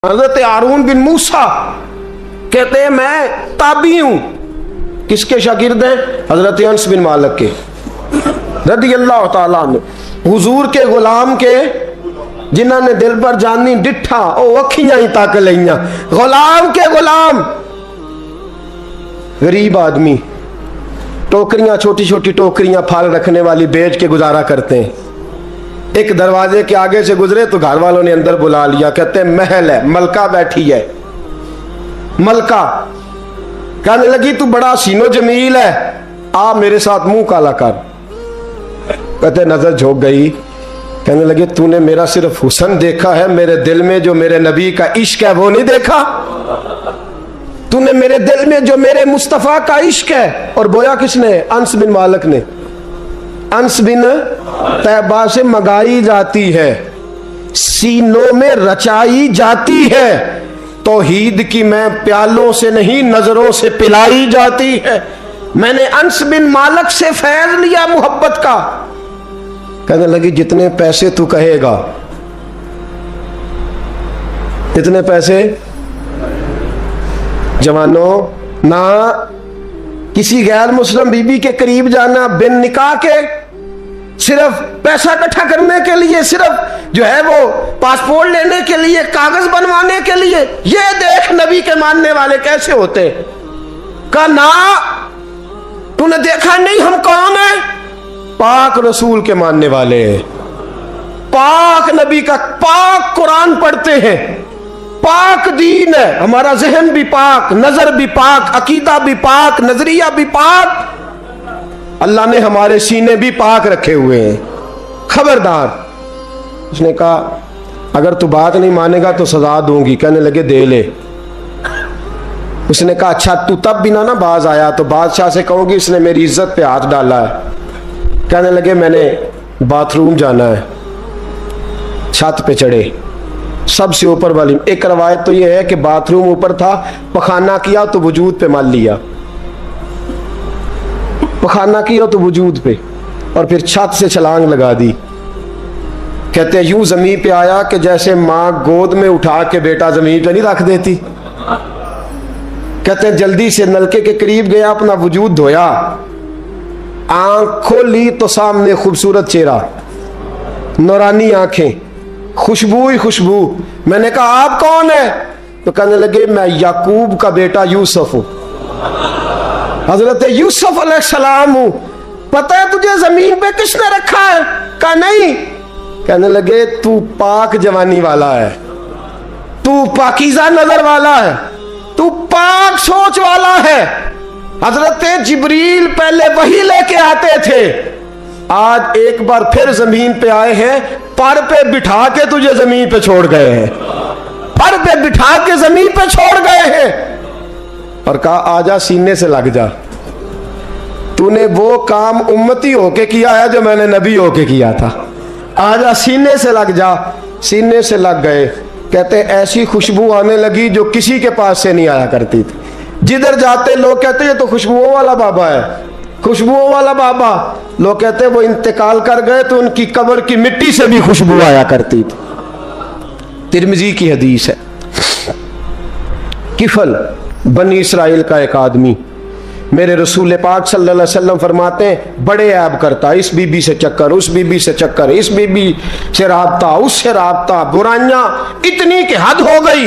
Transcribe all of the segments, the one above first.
हजरत हारून बिन मूसा कहते हैं मैं ताबी हूं। किसके शागिर्द हैं? हजरत अनस बिन मालिक के रदियल्लाहु ताला अन्हु। हुजूर के गुलाम के जिन्होंने दिल पर जानी डिठा ओ अखियां ही तक लिया। गुलाम के गुलाम, गरीब आदमी, टोकरियां, छोटी छोटी टोकरियां फल रखने वाली बेच के गुजारा करते हैं। एक दरवाजे के आगे से गुजरे तो घर वालों ने अंदर बुला लिया। कहते हैं महल है, मलका बैठी है। मलका कहने लगी तू बड़ा सीनो जमील है, आ मेरे साथ मुंह काला कर। कहते नजर झोंक गई। कहने लगे तूने मेरा सिर्फ हुस्न देखा है, मेरे दिल में जो मेरे नबी का इश्क है वो नहीं देखा। तूने मेरे दिल में जो मेरे मुस्तफा का इश्क है। और बोया किसने? अनस बिन मालिक ने। अनस बिन तैबा से मंगाई जाती है, सीनों में रचाई जाती है। तौहीद की मैं प्यालों से नहीं नजरों से पिलाई जाती है। मैंने अनस बिन मालिक से फैज लिया मोहब्बत का। कहने लगी जितने पैसे तू कहेगा, इतने पैसे। जवानों, ना किसी गैर मुस्लिम बीबी के करीब जाना बिन निकाह के, सिर्फ पैसा इकट्ठा करने के लिए, सिर्फ जो है वो पासपोर्ट लेने के लिए, कागज बनवाने के लिए। ये देख नबी के मानने वाले कैसे होते। का ना तूने देखा नहीं हम कौन है? पाक रसूल के मानने वाले, पाक नबी का पाक कुरान पढ़ते हैं, पाक दीन है हमारा, जहन भी पाक, नजर भी पाक, अकीदा भी पाक, नजरिया भी पाक। अल्लाह ने हमारे सीने भी पाक रखे हुए हैं। खबरदार। उसने कहा अगर तू बात नहीं मानेगा तो सजा दूंगी। कहने लगे दे ले। उसने कहा अच्छा तू तब भी ना बाज आया तो बादशाह से कहूंगी इसने मेरी इज्जत पे हाथ डाला है। कहने लगे मैंने बाथरूम जाना है। छत पे चढ़े, सबसे ऊपर वाली। एक रवायत तो यह है कि बाथरूम ऊपर था, पखाना किया तो वजूद पे मल लिया, पखाना किया तो वजूद पे, और फिर छत से छलांग लगा दी। कहते हैं यूं जमीन पे आया कि जैसे मां गोद में उठा के बेटा जमीन पे नहीं रख देती। कहते हैं जल्दी से नलके के करीब गया, अपना वजूद धोया, आंख खोली तो सामने खूबसूरत चेहरा, नूरानी आंखें, खुशबू ही खुशबू। मैंने कहा आप कौन है? तो कहने लगे मैं याकूब का बेटा यूसुफ हूं, हजरत यूसुफ अलैहिस्सलाम हूं। पता है तुझे जमीन पे किसने रखा है? कहा नहीं। कहने लगे तू पाक जवानी वाला है, तू पाकीज़ा नजर वाला है, तू पाक सोच वाला है। हजरत जिब्रील पहले वही लेके आते थे, आज एक बार फिर जमीन पे आए हैं, पर पे बिठा के तुझे जमीन पे छोड़ गए हैं, पर पे बिठा के जमीन पे छोड़ गए हैं। और कहा आजा सीने से लग जा, तूने वो काम उम्मती होके किया है जो मैंने नबी होके किया था। आजा सीने से लग जा। सीने से लग गए। कहते ऐसी खुशबू आने लगी जो किसी के पास से नहीं आया करती थी। जिधर जाते लोग कहते ये तो खुशबुओं वाला बाबा है, खुशबुओं वाला बाबा। लोग कहते वो इंतकाल कर गए तो उनकी कब्र की मिट्टी से भी खुशबू आया करती थी। तिरमिजी की हदीस है। किफल बनी इसराइल का एक आदमी, मेरे रसूल पाक सल्लल्लाहु अलैहि वसल्लम फरमाते हैं बड़े ऐब करता, इस बीबी से चक्कर, उस बीबी से चक्कर, इस बीबी से राबता, उससे राबता, बुराइयां इतनी कि हद हो गई,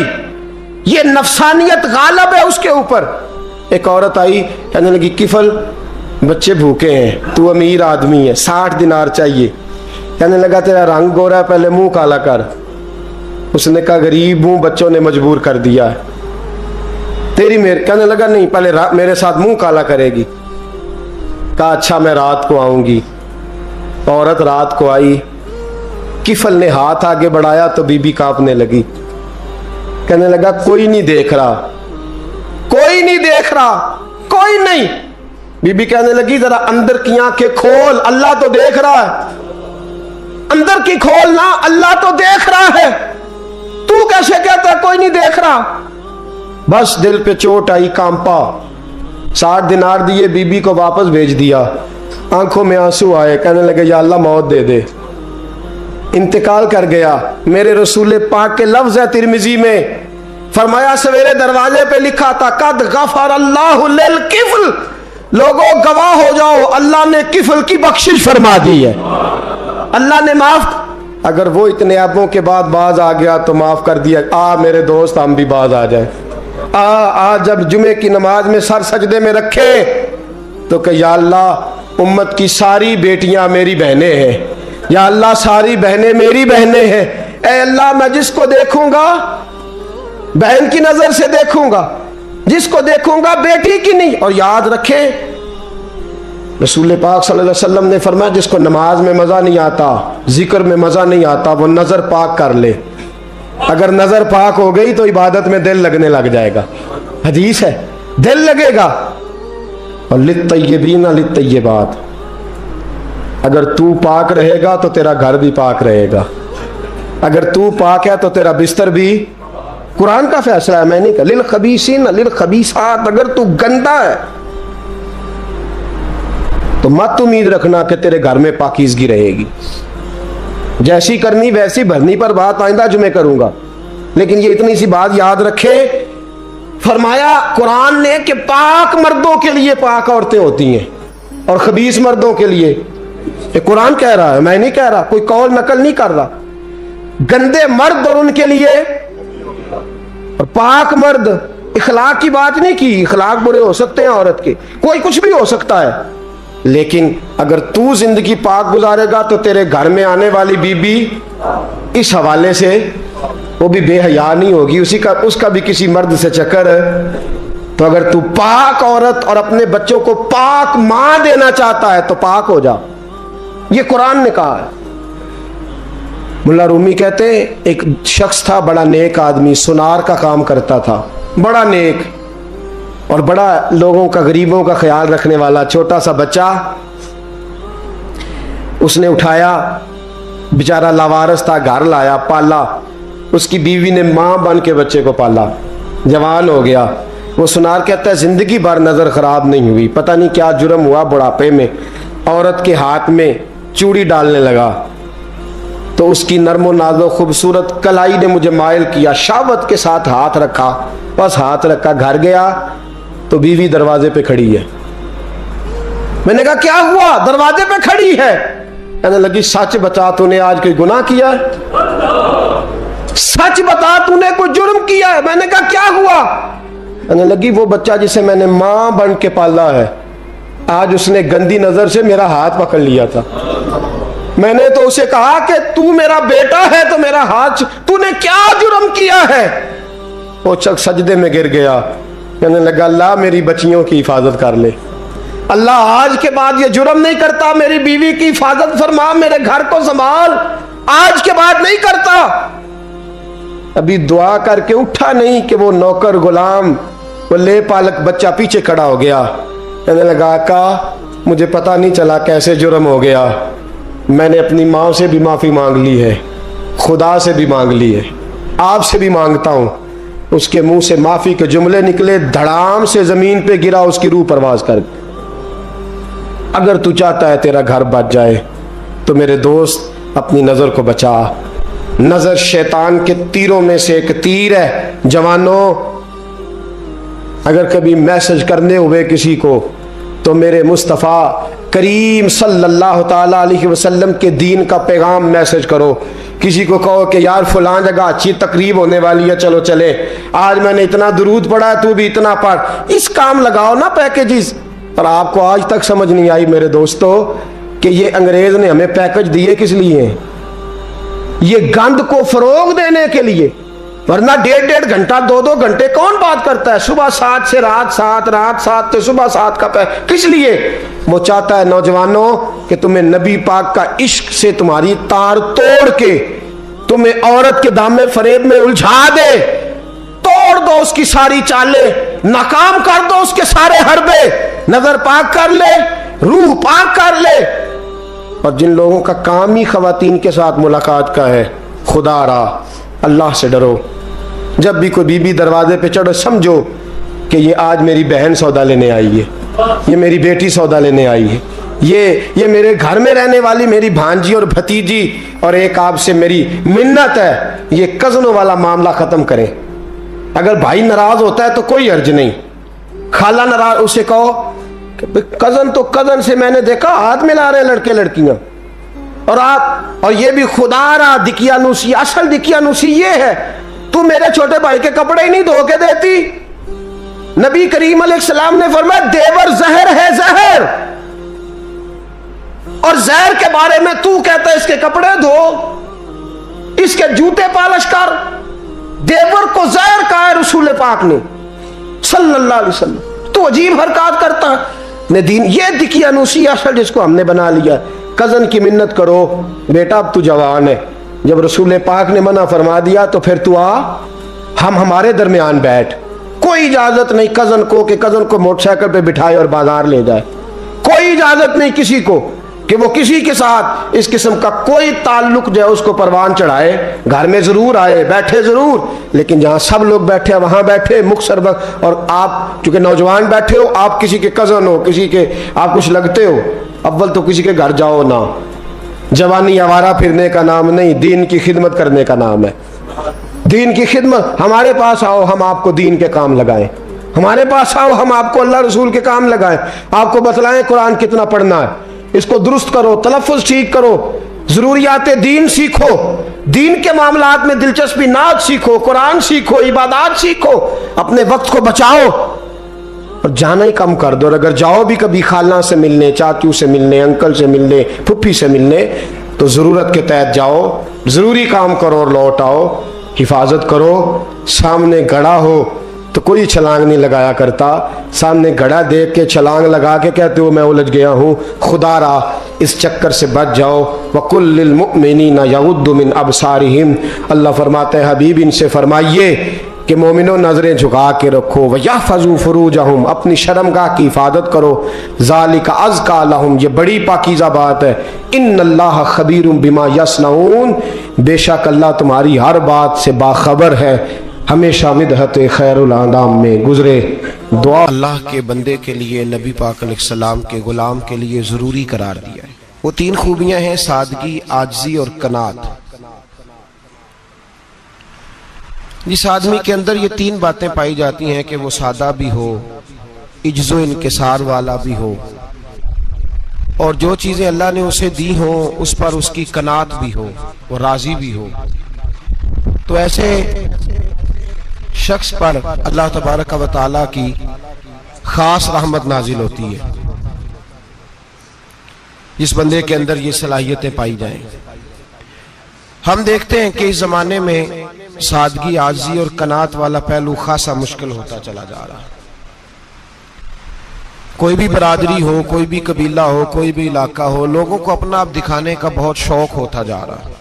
ये नफसानियत गालब है उसके ऊपर। एक औरत आई, कहने लगी किफल बच्चे भूखे हैं, तू अमीर आदमी है, 60 दिनार चाहिए। कहने लगा तेरा रंग गोरा है, पहले मुंह काला कर। उसने कहा गरीब हूं, बच्चों ने मजबूर कर दिया है, तेरी मेरे। कहने लगा नहीं, पहले मेरे साथ मुंह काला करेगी। कहा अच्छा मैं रात को आऊंगी। औरत रात को आई। किफल ने हाथ आगे बढ़ाया तो बीबी कांपने लगी। कहने लगा कोई नहीं देख रहा, कोई नहीं देख रहा, कोई नहीं। बीबी कहने लगी जरा अंदर की आंखें खोल, अल्लाह तो देख रहा है। अंदर की खोल ना, अल्लाह तो देख रहा है, तू कैसे कहता कोई नहीं देख रहा? बस दिल पे चोट आई, कांपा। 60 दिनार दिए, बीबी को वापस भेज दिया। आंखों में आंसू आए। कहने लगे या अल्लाह मौत दे दे। इंतकाल कर गया। मेरे रसूल पाक के लफ्ज है तिरमिजी में, फरमाया सवेरे दरवाजे पे लिखा था कद गफर अल्लाहु लिल किफल, लोगों गवाह हो जाओ अल्लाह ने किफल की बख्शिश फरमा दी है, अल्लाह ने माफ। अगर वो इतने ऐबों के बाद बाज आ गया तो माफ कर दिया। आ मेरे दोस्त हम भी बाज आ जाए। आ जब जुमे की नमाज में सर सजदे में रखे तो कह या अल्लाह उम्मत की सारी बेटियां मेरी बहनें हैं, या अल्लाह सारी बहनें मेरी बहनें हैं। ऐ अल्लाह मैं जिसको देखूंगा बहन की नजर से देखूंगा, जिसको देखूंगा बेटी की नहीं। और याद रखें रसूल पाक सल्लल्लाहु अलैहि वसल्लम ने फरमाया जिसको नमाज में मजा नहीं आता, जिक्र में मजा नहीं आता, वो नजर पाक कर ले। अगर नजर पाक हो गई तो इबादत में दिल लगने लग जाएगा। हदीस है, दिल लगेगा। और लित्तय्यबीना लित्तय्यबात, अगर तू पाक रहेगा तो तेरा घर भी पाक रहेगा, अगर तू पाक है तो तेरा बिस्तर भी। कुरान का फैसला है, मैं नहीं कहा। लिल खबीसीन लिल खबीसात, अगर तू गंदा है तो मत उम्मीद रखना कि तेरे घर में पाकीज़गी रहेगी। जैसी करनी वैसी भरनी पर बात आइंदा जुमे करूंगा, लेकिन ये इतनी सी बात याद रखे। फरमाया कुरान ने कि पाक मर्दों के लिए पाक औरतें होती हैं और खबीस मर्दों के लिए। ये कुरान कह रहा है, मैं नहीं कह रहा, कोई कौल नकल नहीं कर रहा। गंदे मर्द और उनके लिए और पाक मर्द। इखलाक की बात नहीं की, इखलाक बुरे हो सकते हैं औरत के, कोई कुछ भी हो सकता है, लेकिन अगर तू जिंदगी पाक गुजारेगा तो तेरे घर में आने वाली बीबी इस हवाले से वो भी बेहया नहीं होगी, उसका भी किसी मर्द से चक्कर है। तो अगर तू पाक औरत और अपने बच्चों को पाक मां देना चाहता है तो पाक हो जा, ये कुरान ने कहा है। मुल्ला रूमी कहते हैं एक शख्स था, बड़ा नेक आदमी, सुनार का काम करता था, बड़ा नेक और बड़ा लोगों का, गरीबों का ख्याल रखने वाला। छोटा सा बच्चा उसने उठाया, बेचारा लावारस था, घर लाया, पाला। उसकी बीवी ने मां बन के बच्चे को पाला, जवान हो गया। वो सुनार कहता है जिंदगी भर नजर खराब नहीं हुई, पता नहीं क्या जुर्म हुआ, बुढ़ापे में औरत के हाथ में चूड़ी डालने लगा तो उसकी नर्मो नाजो खूबसूरत कलाई ने मुझे मायल किया, शावत के साथ हाथ रखा, बस हाथ रखा, घर गया तो बीवी दरवाजे पे खड़ी है। मैंने कहा क्या हुआ, दरवाजे पे खड़ी है? कहने लगी सच बता, तूने आज कोई गुनाह किया है? सच बता, तूने कोई जुर्म किया है? मैंने कहा क्या हुआ? कहने लगी वो बच्चा जिसे मैंने मां बन के पाला है, आज उसने गंदी नजर से मेरा हाथ पकड़ लिया था। मैंने तो उसे कहा कि तू मेरा बेटा है तो मेरा हाथ, तूने क्या जुर्म किया है? वो चक सजदे में गिर गया, कहने लगा अल्लाह मेरी बच्चियों की हिफाजत कर ले, अल्लाह आज के बाद ये जुर्म नहीं करता, मेरी बीवी की हिफाजत फरमा, मेरे घर को संभाल, आज के बाद नहीं करता। अभी दुआ करके उठा नहीं कि वो नौकर गुलाम, वो ले पालक बच्चा पीछे खड़ा हो गया। कहने लगा आका मुझे पता नहीं चला कैसे जुर्म हो गया, मैंने अपनी माँ से भी माफ़ी मांग ली है, खुदा से भी मांग ली है, आपसे भी मांगता हूँ। उसके मुंह से माफ़ी के जुमले निकले, धड़ाम से ज़मीन पे गिरा, उसकी रूह परवाज कर। अगर तू चाहता है तेरा घर बच जाए तो मेरे दोस्त अपनी नज़र को बचा। नज़र शैतान के तीरों में से एक तीर है। जवानों अगर कभी मैसेज करने हुए किसी को तो मेरे मुस्तफ़ा करीम सल्लल्लाहु ताला अलैहि वसल्लम के दीन का पैगाम मैसेज करो। किसी को कहो कि यार फलां जगह अच्छी तकरीब होने वाली है, चलो चले, आज मैंने इतना दुरूद पढ़ा है, तू भी इतना पढ़, इस काम लगाओ ना पैकेजेस। पर आपको आज तक समझ नहीं आई मेरे दोस्तों कि ये अंग्रेज ने हमें पैकेज दिए किस लिए? ये गंद को फरोग देने के लिए, वरना 1.5 घंटा 2-2 घंटे कौन बात करता है? सुबह 7 से रात 7, रात 7 से सुबह 7 का किस लिए? वो चाहता है नौजवानों कि तुम्हें नबी पाक का इश्क से तुम्हारी तार तोड़ के तुम्हें औरत के दामे फरेब में उलझा दे, तोड़ दो उसकी सारी चालें, नाकाम कर दो उसके सारे हरबे, नजर पाक कर ले, रूह पाक कर ले। और जिन लोगों का काम ही खवातीन के साथ मुलाकात का है, खुदा रहा अल्लाह से डरो। जब भी कोई बीबी दरवाजे पे चढ़ो समझो कि ये आज मेरी बहन सौदा लेने आई है, ये मेरी बेटी सौदा लेने आई है। ये मेरे घर में रहने वाली मेरी भांजी और भतीजी, और एक आपसे मेरी मिन्नत है, ये कज़नों वाला मामला ख़त्म करें। अगर भाई नाराज होता है तो कोई अर्ज नहीं, खाला नाराज, उसे कहो कि कज़न तो कज़न से मैंने देखा हाथ मिला रहे लड़के लड़कियां, और आप, और ये भी खुदा रहा दिकियानुसी, असल दिकियानुसी ये है, तू मेरे छोटे भाई के कपड़े ही नहीं धो के देती। नबी करीम अलैहिस्सलाम ने फरमाया देवर जहर है, जहर, और जहर के बारे में तू कहता है इसके कपड़े धो, इसके जूते पालिश कर। देवर को जहर कहा है रसूल पाक ने सल्लल्लाहु अलैहि वसल्लम। तो अजीब हरकत करता है ने दीन, ये दिकियानुसी असल जिसको हमने बना लिया। कजन की मिन्नत करो, बेटा अब तू जवान है, जब रसूल पाक ने मना फरमा दिया तो फिर तू आ, हम हमारे दरमियान बैठ। कोई इजाजत नहीं कजन को कि कजन को मोटरसाइकिल पे बिठाए और बाजार ले जाए। कोई इजाजत नहीं किसी को कि वो किसी के साथ इस किस्म का कोई ताल्लुक जो है उसको परवान चढ़ाए। घर में जरूर आए, बैठे जरूर, लेकिन जहां सब लोग बैठे हैं वहां बैठे मुख्तसर वक्त। और आप चूंकि नौजवान बैठे हो, आप किसी के कजन हो, किसी के आप कुछ लगते हो, अव्वल तो किसी के घर जाओ ना। जवानी आवारा फिरने का नाम नहीं, दीन की खिदमत करने का नाम है। दीन की खिदमत, हमारे पास आओ, हम आपको दीन के काम लगाएं। हमारे पास आओ, हम आपको अल्लाह रसूल के काम लगाएं, आपको बतलाएं कुरान कितना पढ़ना है, इसको दुरुस्त करो, तलफ़ुज़ ठीक करो, जरूरियात दीन सीखो, दीन के मामलात में दिलचस्पी, नात सीखो, कुरान सीखो, इबादत सीखो, अपने वक्त को बचाओ और जाना ही कम कर दो। और अगर जाओ भी कभी खाला से मिलने, चाचू से मिलने, अंकल से मिलने, फुफ्फी से मिलने, तो ज़रूरत के तहत जाओ, ज़रूरी काम करो और लौट आओ। हिफाजत करो, सामने गड़ा हो तो कोई छलांग नहीं लगाया करता, सामने गड़ा देख के छलांग लगा के कहते हो मैं उलझ गया हूँ, खुदा रहा, इस चक्कर से बच जाओ। वकुल्लिल मुमिनीना यगुद्दु मिन अबसारिहिम, अल्लाह फरमाते हैं हबीब इनसे फरमाइए कि मोमिनो नजरें झुका के रखो, वयहफज़ू फुरूजहुम, अपनी शर्मगाह की हिफाजत करो, ज़ालिका अज़का लहुम, ये बड़ी पाकीज़ा बात है। इन्नल्लाह खबीरुम बिमा यस्नऊन, बेशक अल्लाह तुम्हारी हर बात से बाखबर है। हमेशा मिदहत खैरुल आदाम में गुजरे दुआ अल्लाह के बंदे के लिए, नबी पाक अलैहिस्सलाम के गुलाम के लिए ज़रूरी करार दिया है। वो तीन खूबियाँ हैं, सादगी, आजिज़ी और कनात। जिस आदमी के अंदर ये तीन बातें पाई जाती हैं कि वो सादा भी हो, इज्जो इनकिसार वाला भी हो, और जो चीज़ें अल्लाह ने उसे दी हो उस पर उसकी कनात भी हो, वो राजी भी हो, तो ऐसे शख्स पर अल्लाह तबारक व तआला की खास रहमत नाजिल होती है। जिस बंदे के अंदर ये सलाहियतें पाई जाएं। हम देखते हैं कि इस जमाने में सादगी, आजी और कनात वाला पहलू खासा मुश्किल होता चला जा रहा है। कोई भी बरादरी हो, कोई भी कबीला हो, कोई भी इलाका हो, लोगों को अपना आप दिखाने का बहुत शौक होता जा रहा है।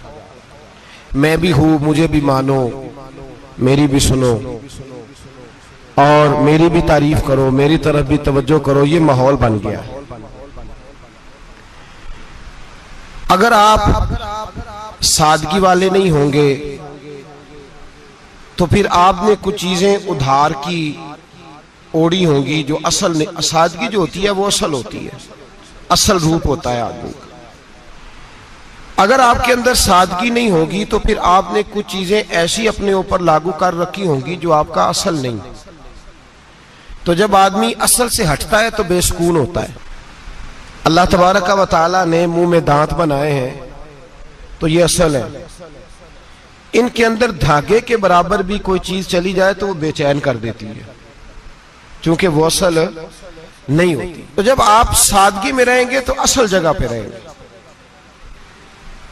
मैं भी हूं, मुझे भी मानो, मेरी भी सुनो और मेरी भी तारीफ करो, मेरी तरफ भी तवज्जो करो, ये माहौल बन गया। अगर आप सादगी वाले नहीं होंगे तो फिर आपने कुछ चीजें उधार की ओढ़ी होंगी जो असल ने, सादगी जो होती है वो असल होती है, असल रूप होता है आदमी का। अगर आपके अंदर सादगी नहीं होगी तो फिर आपने कुछ चीजें ऐसी अपने ऊपर लागू कर रखी होंगी जो आपका असल नहीं। तो जब आदमी असल से हटता है तो बेसुकून होता है। अल्लाह तबारक व तआला ने मुंह में दांत बनाए हैं तो ये असल है। इनके अंदर धागे के बराबर भी कोई चीज चली जाए तो वो बेचैन कर देती है, क्योंकि वो असल नहीं होती। तो जब आप सादगी में रहेंगे तो असल जगह पे रहेंगे,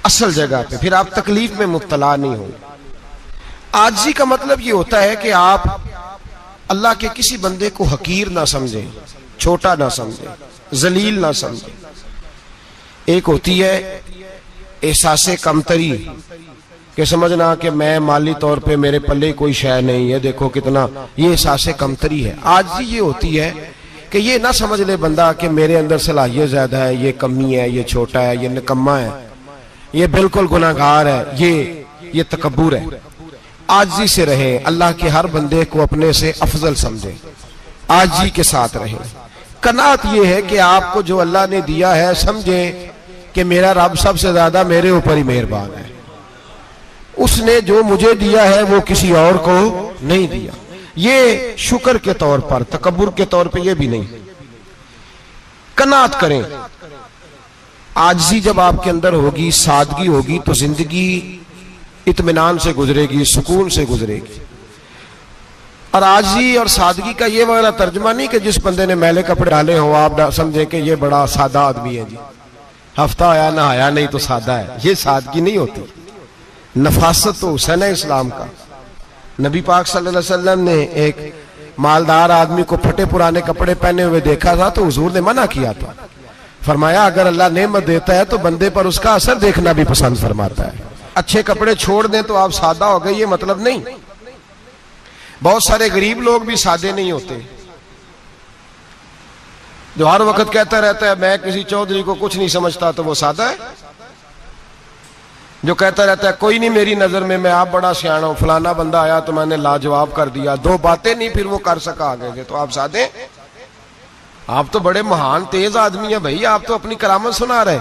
असल जगह पे, फिर आप तकलीफ में मुब्तला नहीं होंगे। आजिज़ी का मतलब ये होता है कि आप अल्लाह के किसी बंदे को हकीर ना समझें, छोटा ना समझें, जलील ना समझें। एक होती है एहसासे कमतरी कि समझना कि मैं माली तौर पे मेरे पल्ले कोई शय नहीं है, देखो कितना, ये एहसासे कमतरी है। आजिज़ी ये होती है कि ये ना समझ ले बंदा कि मेरे अंदर सलाहियत ज्यादा है, ये कमी है, ये छोटा है, ये निकम्मा है, ये बिल्कुल गुनाहगार है, ये तकब्बुर है। आजिज़ी से रहे, अल्लाह के हर बंदे को अपने से अफजल समझे, आजिज़ी के साथ रहे। कनात ये है कि आपको जो अल्लाह ने दिया है समझे कि मेरा रब सबसे ज्यादा मेरे ऊपर ही मेहरबान है, उसने जो मुझे दिया है वो किसी और को नहीं दिया। ये शुक्र के तौर पर, तकब्बुर के तौर पे ये भी नहीं। कनात करें। आजिज़ी जब आपके अंदर होगी, सादगी होगी, तो जिंदगी इत्मीनान से गुजरेगी, सुकून से गुजरेगी। और आजिज़ी और सादगी का ये वाला तर्जुमा नहीं कि जिस बंदे ने मैले कपड़े डाले हो आप समझे कि ये बड़ा सादा आदमी है जी, हफ्ता आया नहाया नहीं तो सादा है। ये सादगी नहीं होती। नफासत तो हुसैन है इस्लाम का। नबी पाक सल्लल्लाहु अलैहि वसल्लम ने एक मालदार आदमी को फटे पुराने कपड़े पहने हुए देखा था तो हुजूर ने मना किया था। फरमाया अगर अल्लाह नेमत देता है तो बंदे पर उसका असर देखना भी पसंद फरमाता है। अच्छे कपड़े छोड़ दें तो आप सादा हो गए, ये मतलब नहीं। बहुत सारे गरीब लोग भी सादे नहीं होते, जो हर वक्त कहता रहता है मैं किसी चौधरी को कुछ नहीं समझता, तो वो सादा है। जो कहता रहता है कोई नहीं मेरी नजर में, मैं आप बड़ा सियाना हूं, फलाना बंदा आया तो मैंने लाजवाब कर दिया, दो बातें नहीं फिर वो कर सका आगे के, तो आप सादे। आप तो बड़े महान तेज आदमी है भाई, आप तो अपनी करामत सुना रहे।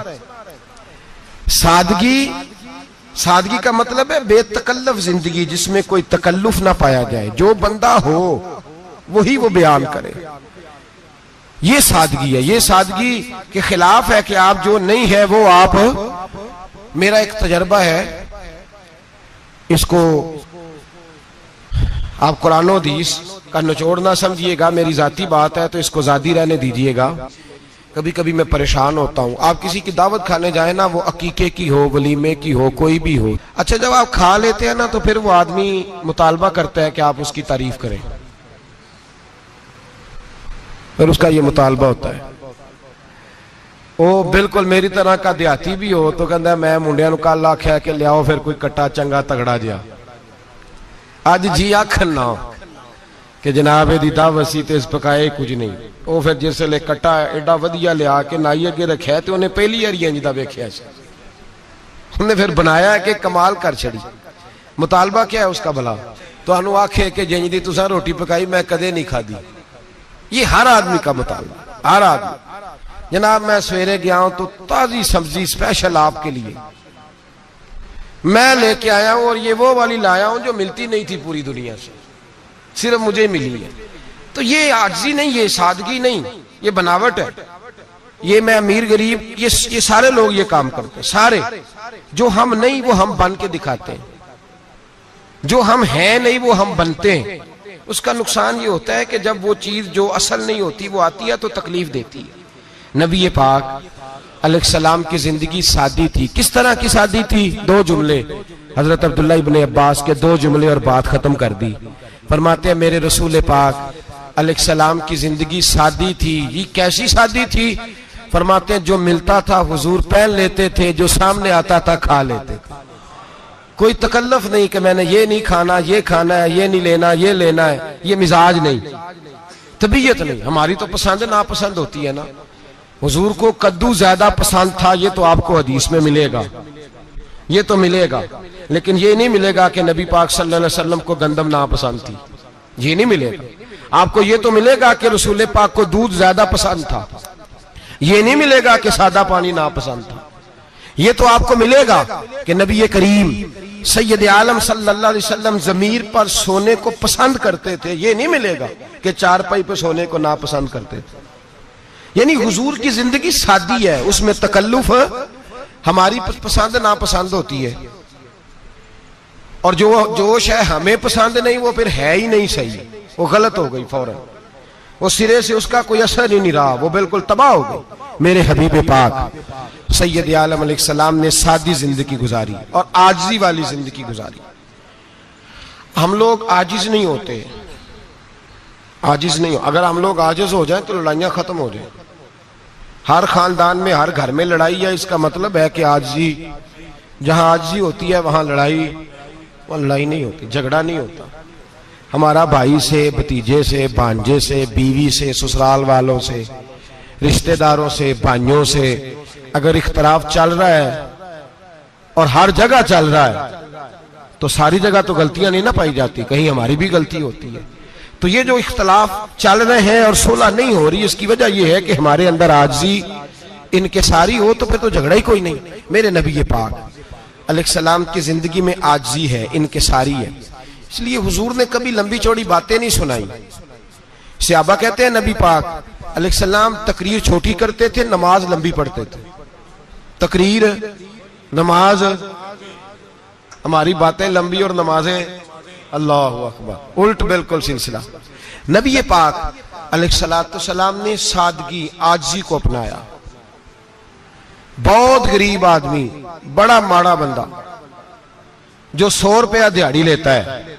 सादगी का मतलब है बेतकल्लफ जिंदगी, जिसमें कोई तकल्लुफ ना पाया जाए। जो बंदा हो वही वो बयान करे, ये सादगी है। ये सादगी के खिलाफ है कि आप जो नहीं है वो आप। मेरा एक तजर्बा है, इसको आप कुरान और हदीस का निचोड़ ना समझिएगा, मेरी जाती बात है तो इसको जादी रहने दीजिएगा। कभी कभी मैं परेशान होता हूं। आप किसी की दावत खाने जाए ना, वो अकीके की हो, वलीमे की हो, कोई भी हो, अच्छा जब आप खा लेते हैं ना तो फिर वो आदमी मुतालबा करता है कि आप उसकी तारीफ करें, फिर उसका ये मुतालबा होता है। वो बिल्कुल मेरी तरह का देहाती भी हो तो कहता मैं मुंडिया कल आख्या कि लियाओ फिर कोई कट्टा चंगा तगड़ा जिहा, अज जी आखन ना कि जनाब एदी दावत सी ते इस पकाए कुछ नहीं। वो फिर जिसले कट्टा एडा वधिया लिया के नाई अगे रखा तो उन्हें पहली बारी इंज दा वेख्या, उन्हें फिर बनाया कि कमाल कर छड़ी। मुतालबा क्या है उसका भला? तो आखे कि जिंज दी तुसां रोटी पकाई मैं कदे नहीं खादी। ये हर आदमी का मुतालबा, हर आदमी। जनाब मैं सवेरे गया हूं तो ताजी सब्जी स्पेशल आपके लिए मैं लेके आया हूं, और ये वो वाली लाया हूं जो मिलती नहीं थी पूरी दुनिया से, सिर्फ मुझे मिली है। तो ये आजिज़ी नहीं, ये सादगी नहीं, ये बनावट है। ये मैं अमीर गरीब, ये सारे लोग ये काम करते हैं, सारे। जो हम नहीं वो हम बन के दिखाते हैं, जो हम हैं नहीं वो हम बनते हैं। उसका नुकसान ये होता है कि जब वो चीज जो असल नहीं होती वो आती है तो तकलीफ देती है। नबी पाक अलैहिस्सलाम की जिंदगी सादी थी। किस तरह की सादी थी? दो जुमले, हजरत अब्दुल्लाह इब्ने अब्बास के दो जुमले और बात खत्म कर दी। फरमाते हैं मेरे रसूल पाक अलैहिस्सलाम की जिंदगी सादी थी। ये कैसी सादी थी? फरमाते हैं जो मिलता था हुजूर पहन लेते थे, जो सामने आता था खा लेते थे। कोई तकल्लुफ नहीं कि मैंने ये नहीं खाना, ये खाना है, ये नहीं लेना, ये लेना है। ये मिजाज नहीं, तबीयत नहीं। हमारी तो पसंद नापसंद होती है ना। हुजूर को कद्दू ज्यादा पसंद था, ये तो आपको हदीस में मिलेगा, ये तो मिलेगा। लेकिन ये नहीं मिलेगा कि नबी पाक सल्लल्लाहु अलैहि वसल्लम को गंदम नापसंद थी, ये नहीं मिलेगा। आपको ये तो मिलेगा कि रसूल पाक को दूध ज्यादा पसंद था, ये नहीं मिलेगा कि सादा पानी नापसंद था। ये तो आपको मिलेगा कि नबी करीम सैयद आलम सल्लल्लाहु अलैहि वसल्लम जमीर पर सोने को पसंद करते थे। ये नहीं मिलेगा कि चारपाई पे सोने को नापसंद करते थे। यानी हुजूर की जिंदगी सादी है, उसमें तकल्लुफ हमारी पसंद नापसंद होती है, और जो जोश है हमें पसंद नहीं वो फिर है ही नहीं सही, वो गलत हो गई फौरन, वो सिरे से उसका कोई असर ही नहीं रहा, वो बिल्कुल तबाह हो गई। मेरे हबीब पाक सैयद आलम अलैहिस्सलाम ने सादी जिंदगी गुजारी और आजिज़ी वाली जिंदगी गुजारी। हम लोग आजिज नहीं होते, आजिज नहीं हो। अगर हम लोग आजिज हो जाएं तो लड़ाइयां खत्म हो जाएं। हर खानदान में हर घर में लड़ाई है, इसका मतलब है कि आजिज़ी, जहां आजिज़ी होती है वहां लड़ाई नहीं होती, झगड़ा नहीं होता। हमारा भाई से, भतीजे से, भांजे से, बीवी से, ससुराल वालों से, रिश्तेदारों से, भाइयों से अगर इख्तलाफ चल रहा है और हर जगह चल रहा है तो सारी जगह तो गलतियां नहीं ना पाई जाती, कहीं हमारी भी गलती होती है। तो ये जो इख्तलाफ चल रहे हैं और सुलह नहीं हो रही, इसकी वजह यह है कि हमारे अंदर आजिज़ी इनकिसारी हो, तो फिर तो झगड़ा ही कोई नहीं। मेरे नबी पाक अलैहिस्सलाम की जिंदगी में आजिज़ी है, इनकिसारी है, इसलिए हुजूर ने कभी लंबी चौड़ी बातें नहीं सुनाई। सहाबा कहते हैं नबी पाक अलैहिस्सलाम तकरीर छोटी करते थे, नमाज लंबी पढ़ते थे। तकरीर, नमाज, हमारी बातें लंबी और नमाजें अल्लाह अकबर, उल्ट बिल्कुल सिलसिला। नबी पाक अलैहिस्सलाम ने सादगी, आजिज़ी को अपनाया। बहुत गरीब आदमी, बड़ा माड़ा बंदा जो 100 रुपया दिहाड़ी लेता है,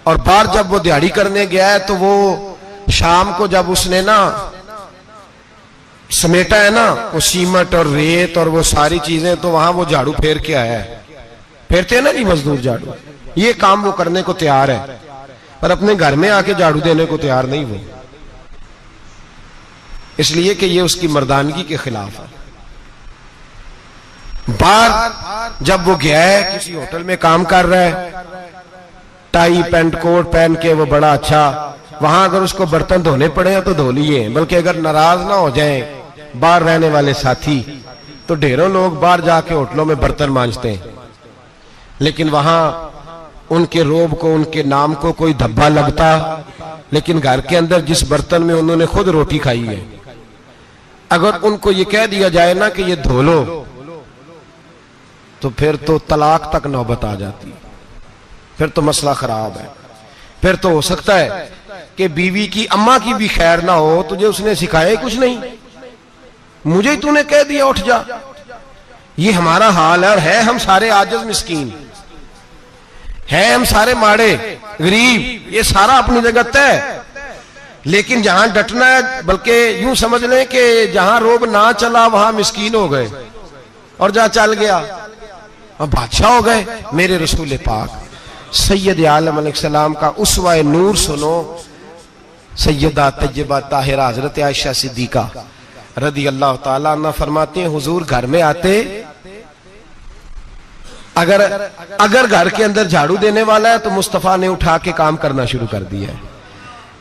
और बाहर जब वो दिहाड़ी करने गया है तो वो शाम को जब उसने ना समेटा है ना वो सीमेंट और रेत और वो सारी चीजें, तो वहां वो झाड़ू फेर के आया है। फेरते हैं ना जी मजदूर झाड़ू, ये काम वो करने को तैयार है, पर अपने घर में आके झाड़ू देने को तैयार नहीं वो, इसलिए कि ये उसकी मर्दानगी के खिलाफ है। बाहर जब वो गया है, किसी होटल में काम कर रहा है, टाई पैंट कोट पहन के वो बड़ा अच्छा, वहां अगर उसको बर्तन धोने पड़े तो धो लिए, बल्कि अगर नाराज ना हो जाए बाहर रहने वाले साथी, तो ढेरों लोग बाहर जाके होटलों में बर्तन मांजते हैं, लेकिन वहां उनके रोब को, उनके नाम को कोई धब्बा लगता, लेकिन घर के अंदर जिस बर्तन में उन्होंने खुद रोटी खाई है, अगर उनको ये कह दिया जाए ना कि ये धो लो, तो फिर तो तलाक तक नौबत आ जाती है, फिर तो मसला खराब है। फिर तो हो सकता है कि बीवी की अम्मा की भी खैर ना हो, तुझे उसने सिखाया ही कुछ नहीं, मुझे ही तूने कह दिया उठ जा। ये हमारा हाल है, और है हम सारे आजिज़ मिस्कीन, है हम सारे माड़े गरीब, ये सारा अपनी जगह तय। लेकिन जहां डटना है, बल्कि यूं समझ लें कि जहां रोब ना चला वहां मिस्कीन हो गए, और जहां चल गया अब बादशाह हो गए। मेरे रसूल पाक सैयद आलम अलैहिस्सलाम का उसवा नूर सुनो, सैयदा तय्यबा ताहिरा हजरत आयशा सिद्दीका रदी अल्लाह ताला अन्हा फरमाती हैं, हुजूर घर में आते, अगर घर के अंदर झाड़ू देने वाला है तो मुस्तफा ने उठा के काम करना शुरू कर दिया है।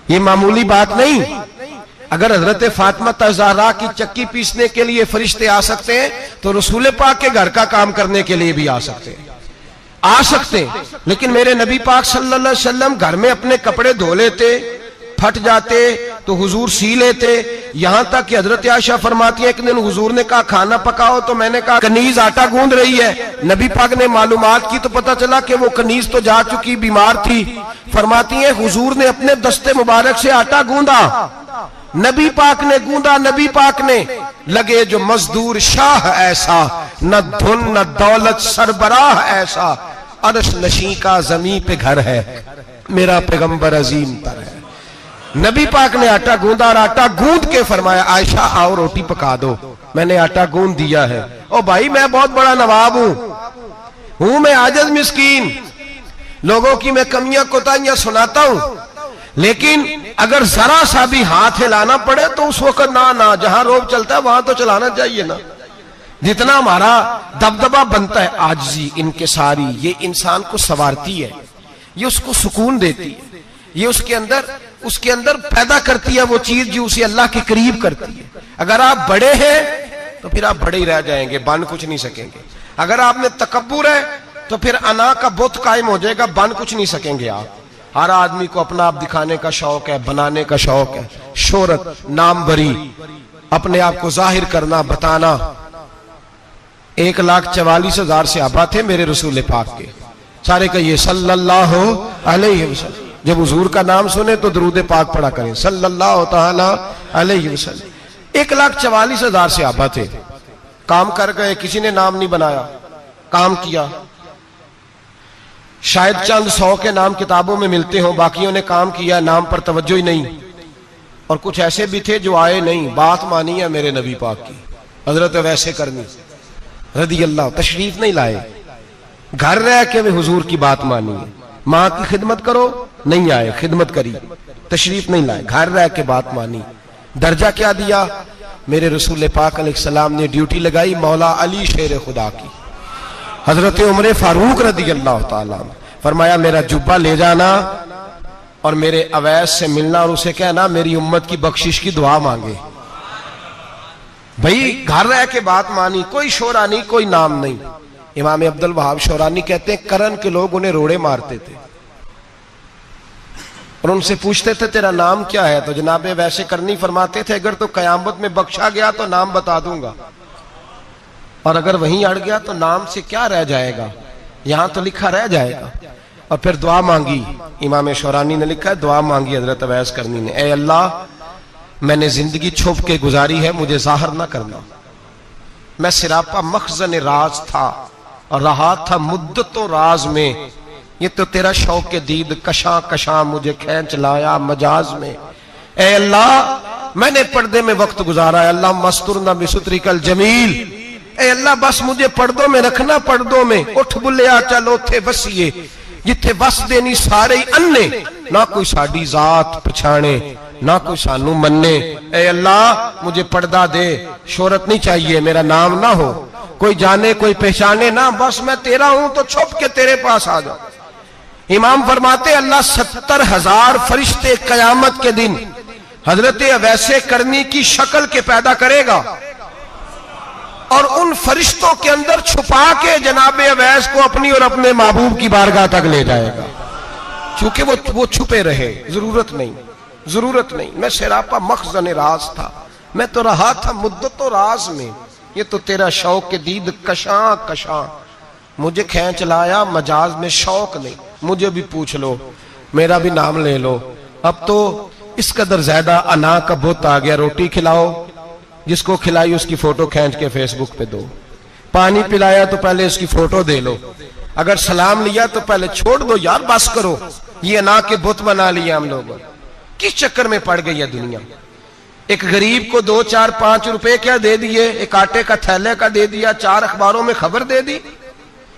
ये मामूली बात नहीं। अगर हजरत फातिमा ज़हरा की चक्की पीसने के लिए फरिश्ते आ सकते हैं, तो रसूल पाक के घर का काम करने के लिए भी आ सकते हैं, आ सकते हैं। लेकिन मेरे नबी पाक सल्लल्लाहु अलैहि वसल्लम घर में अपने कपड़े धो लेते, फट जाते तो हुजूर सी लेते। यहां तक कि हजरत आयशा फरमाती है, एक दिन हुजूर ने कहा खाना पकाओ, तो मैंने कहा कनीज आटा गूंद रही है। नबी पाक ने मालूमात की तो पता चला कि वो कनीज तो जा चुकी, बीमार थी। फरमाती है हुजूर ने अपने दस्ते मुबारक से आटा गूंदा, नबी पाक ने गूंदा, नबी पाक ने। लगे जो मजदूर शाह ऐसा, न धुन न दौलत सरबराह ऐसा, अर्श नशी का जमी पे घर है, मेरा पैगंबर अजीम तर है। नबी पाक ने आटा गूंदा, और आटा गूंद के फरमाया आयशा आओ रोटी पका दो, मैंने आटा गूंद दिया है। ओ भाई मैं बहुत बड़ा नवाब हूं मैं आजिज़ मिस्कीन, लोगों की मैं कमियां कोताहियां सुनाता हूं, लेकिन अगर जरा सा भी हाथ हिलाना पड़े तो उस वक्त ना जहां रोब चलता है वहां तो चलाना चाहिए ना। जितना हमारा दबदबा बनता है, आजिज़ी, इनकिसारी, ये इंसान को संवारती है, ये उसको सुकून देती है, ये उसके अंदर पैदा करती है वो चीज जो उसे अल्लाह के करीब करती है। अगर आप बड़े हैं तो फिर आप बड़े ही रह जाएंगे, बन कुछ नहीं सकेंगे। अगर आप में तकब्बुर है तो फिर अना का बुत कायम हो जाएगा, बन कुछ नहीं सकेंगे आप। हर आदमी को अपना आप दिखाने का शौक है, बनाने का शौक है, शोहरत, नाम बरी, अपने आप को जाहिर करना, बताना। 1,44,000 सहाबा थे मेरे रसूल पाक के, सारे कहिए सल्लल्लाहु अलैहि वसल्लम। जब हुजूर का नाम सुने तो दरूद पाक पढ़ा करें, सल्लल्लाहु ताला अलैहि वसल्लम। 1,44,000 सहाबा थे, काम कर गए, किसी ने नाम नहीं बनाया, काम किया। शायद चंद 100 के नाम किताबों में मिलते हो, बाकियों ने काम किया, नाम पर तवज्जो ही नहीं। और कुछ ऐसे भी थे जो आए नहीं, बात मानी है मेरे नबी पाक की, हजरत वैसे करनी रदी अल्लाह, तशरीफ नहीं लाए, घर रह के वे हुजूर की बात मानी है। माँ की खिदमत करो, नहीं आए, खिदमत करी, तशरीफ नहीं लाए, घर रह के बात मानी। दर्जा क्या दिया मेरे रसूल पाक अलैहिस्सलाम ने? ड्यूटी लगाई मौला अली शेर खुदा की, हजरत उमर फारूक रदी अल्लाह ताला, फरमाया मेरा जुब्बा ले जाना, और मेरे अवैस से मिलना और उसे कहना मेरी उम्मत की बख्शिश की दुआ मांगे। भाई घर रह के बात मानी, कोई शोरा नहीं, कोई नाम नहीं। इमाम अब्दुल वहाब शौरानी कहते हैं करन के लोग उन्हें रोड़े मारते थे और उनसे पूछते थे तेरा नाम क्या है, तो जनाबे वैसे करनी फरमाते थे अगर तो कयामत में बख्शा गया तो नाम बता दूंगा, और अगर वहीं अड़ गया तो नाम से क्या रह जाएगा, यहां तो लिखा रह जाएगा। और फिर दुआ मांगी, इमाम शौरानी ने लिखा है दुआ मांगी हजरत अवैस करनी ने, ए अल्लाह मैंने जिंदगी छुप के गुजारी है, मुझे जाहिर ना करना। मैं सिरापा मखजन राज था और रहा था मुद्दतों राज में, ये तो तेरा शौक के दीद कशा कशा मुझे खींच लाया मजाज में। ए अल्लाह मैंने पर्दे में वक्त गुजारा है, अल्लाह मस्तुरना बिसुतरी कल जमील। ए अल्लाह बस मुझे पर्दों में रखना, पर्दों में उठ बुलिया चल उथे बसीए, जिथे बस देनी सारे ही अन्ने, ना कोई साडी जात पछाणे ना कोई सानू मन्ने। ए अल्लाह मुझे पर्दा दे, शोहरत नहीं चाहिए, मेरा नाम ना हो, कोई जाने कोई पहचाने ना, बस मैं तेरा हूं तो छुप के तेरे पास आ जाओ। इमाम फरमाते अल्लाह 70,000 फरिश्ते कयामत के दिन हजरत अवैसे करनी की शक्ल के पैदा करेगा और उन फरिश्तों के अंदर छुपा के जनाबे अवैस को अपनी और अपने महबूब की बारगाह तक ले जाएगा, चूंकि वो छुपे रहे, जरूरत नहीं। मैं सिरापा मखजन राज था, मैं तो रहा था मुद्दतों राज में, ये तो तेरा शौक के दीद कशा कशा मुझे खींच लाया मजाज में। शौक नहीं, मुझे भी पूछ लो, मेरा भी नाम ले लो। अब तो इस कदर ज्यादा अना का बुत आ गया, रोटी खिलाओ, जिसको खिलाई उसकी फोटो खींच के फेसबुक पे दो, पानी पिलाया तो पहले उसकी फोटो दे लो, अगर सलाम लिया तो पहले छोड़ दो यार, बस करो। ये अना के बुत बना लिया हम लोगों, किस चक्कर में पड़ गई है दुनिया। एक गरीब को 2, 4, 5 रुपए क्या दे दिए, एक आटे का थैले का दे दिया, 4 अखबारों में खबर दे दी,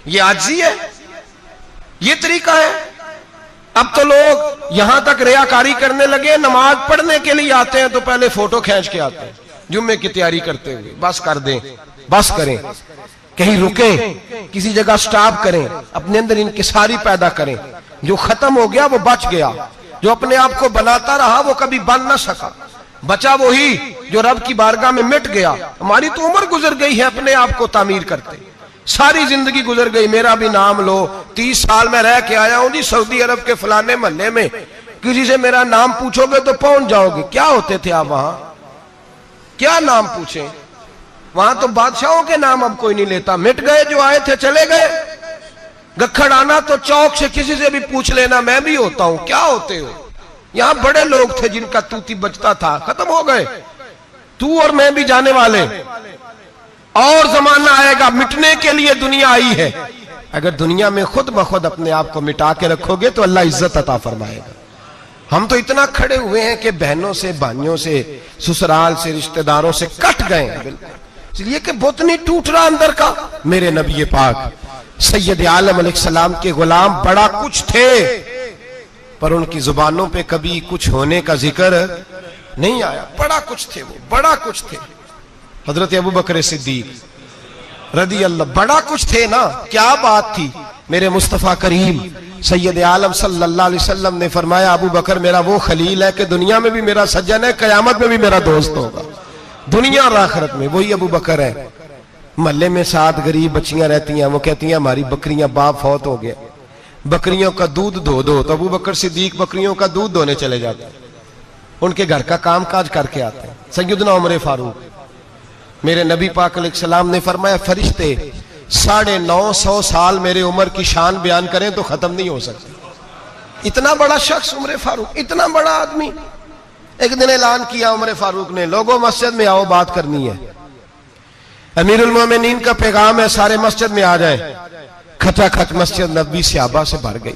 ये आजी है, ये तरीका है। अब तो लोग यहां तक रियाकारी करने लगे, नमाज पढ़ने के लिए आते हैं तो पहले फोटो खींच के आते हैं, जुम्मे की तैयारी करते हुए। बस कर दें, बस करें, कहीं रुकें, किसी जगह स्टॉप करें, अपने अंदर इंकिसारी पैदा करें। जो खत्म हो गया वो बच गया, जो अपने आप को बनाता रहा वो कभी बन ना सका। बचा वही जो रब की बारगाह में मिट गया। हमारी तो उम्र गुजर गई है अपने आप को तामीर करते, सारी जिंदगी गुजर गई। मेरा भी नाम लो, 30 साल में रह के आया हूं जी सऊदी अरब के फलाने महल्ले में, किसी से मेरा नाम पूछोगे तो पहुंच जाओगे। क्या होते थे आप वहां, क्या नाम पूछे, वहां तो बादशाहों के नाम अब कोई नहीं लेता, मिट गए, जो आए थे चले गए। गखड़ आना तो चौक से किसी से भी पूछ लेना, मैं भी होता हूं, क्या होते हो। यहां बड़े लोग थे जिनका तूती बचता था, खत्म हो गए। तू और मैं भी जाने वाले, और जमाना आएगा, मिटने के लिए दुनिया आई है। अगर दुनिया में खुद ब खुद अपने आप को मिटा के रखोगे तो अल्लाह इज्जत अता फरमाएगा। हम तो इतना खड़े हुए हैं कि बहनों से, भाइयों से, ससुराल से, रिश्तेदारों से कट गए हैं, इसलिए कि बुत नहीं टूट रहा अंदर का। मेरे नबी पाक सैयद आलम अलैहिस्सलाम के गुलाम बड़ा कुछ थे, पर उनकी जुबानों पे कभी कुछ होने का जिक्र नहीं आया। बड़ा कुछ थे वो, बड़ा कुछ थे। हजरत अबू बकर सिद्दीक रदी अल्लाह, बड़ा कुछ थे ना, क्या बात थी। मेरे मुस्तफा करीम सैयद आलम सल्लल्लाहु अलैहि वसल्लम ने फरमाया अबू बकर मेरा वो खलील है कि दुनिया में भी मेरा सज्जन है, कयामत में भी मेरा दोस्त होगा, दुनिया और आखिरत में वही अबू बकर है। महल्ले में 7 गरीब बच्चियां रहती हैं, वो कहती हैं हमारी बकरियां, बाप फौत हो गया, बकरियों का दूध धो दो। तो अबू बकर सिद्दीक बकरियों का दूध धोने चले जाते हैं, उनके घर का काम काज करके आते हैं। सैयदना उमर फारूक, मेरे नबी पाक अलैहिस्सलाम ने फरमाया फरिश्ते 950 साल मेरे उम्र की शान बयान करें तो खत्म नहीं हो सकती। इतना बड़ा शख्स उमर फारूक, इतना बड़ा आदमी। एक दिन ऐलान किया उमर फारूक ने, लोगों मस्जिद में आओ, बात करनी है। अमीरुल मोमिनीन का पैगाम है, सारे मस्जिद में आ जाए। खचाखच मस्जिद नबी सहाबा से भर गई,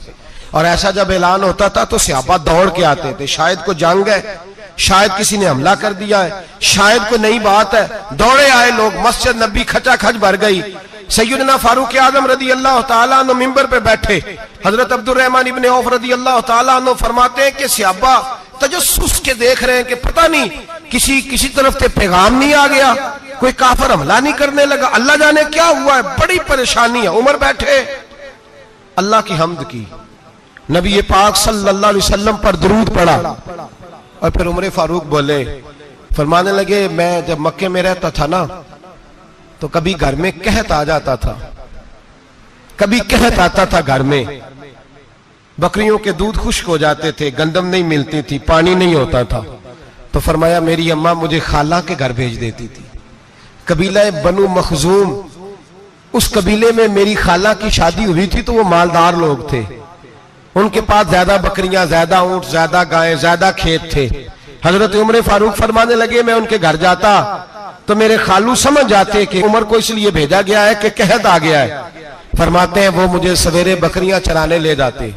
और ऐसा जब ऐलान होता था तो सहाबा दौड़ के आते थे। शायद को जंग है, शायद किसी ने हमला कर दिया है, शायद कोई नई बात है, दौड़े आए लोग। मस्जिद नबी खचाखच भर गई। सैयदना फारूक आजम रदी अल्लाह तआला अन्हु मिंबर पे बैठे। हजरत अब्दुर्रहमान इब्ने औफ रदी अल्लाह तआला अन्हु फरमाते हैं कि सहाबा तजस्सुस के देख रहे हैं कि पता नहीं किसी तरफ से पैगाम नहीं आ गया, कोई काफिर हमला नहीं करने लगा, अल्लाह जाने क्या हुआ है, बड़ी परेशानी है। उमर बैठे, अल्लाह की हम्द की, नबी पाक सल्लल्लाहु अलैहि वसल्लम पर दुरूद पढ़ा और फिर उमर फारूक बोले, फरमाने लगे, मैं जब मक्के में रहता था ना तो कभी घर में कहत आ जाता था, कभी कहत आता था घर में, बकरियों के दूध खुश्क हो जाते थे, गंदम नहीं मिलती थी, पानी नहीं होता था, तो फरमाया मेरी अम्मा मुझे खाला के घर भेज देती थी। कबीला बनु मखजूम, उस कबीले में मेरी खाला की शादी हुई थी तो वो मालदार लोग थे, उनके पास ज्यादा बकरियां, ज्यादा ऊंट, ज्यादा गायें, ज्यादा खेत थे। हजरत उमर फारूक फरमाने लगे, मैं उनके घर जाता तो मेरे खालू समझ जाते कि उमर को इसलिए भेजा गया है कि कहत आ गया है। फरमाते हैं वो मुझे सवेरे बकरियां चराने ले जाते,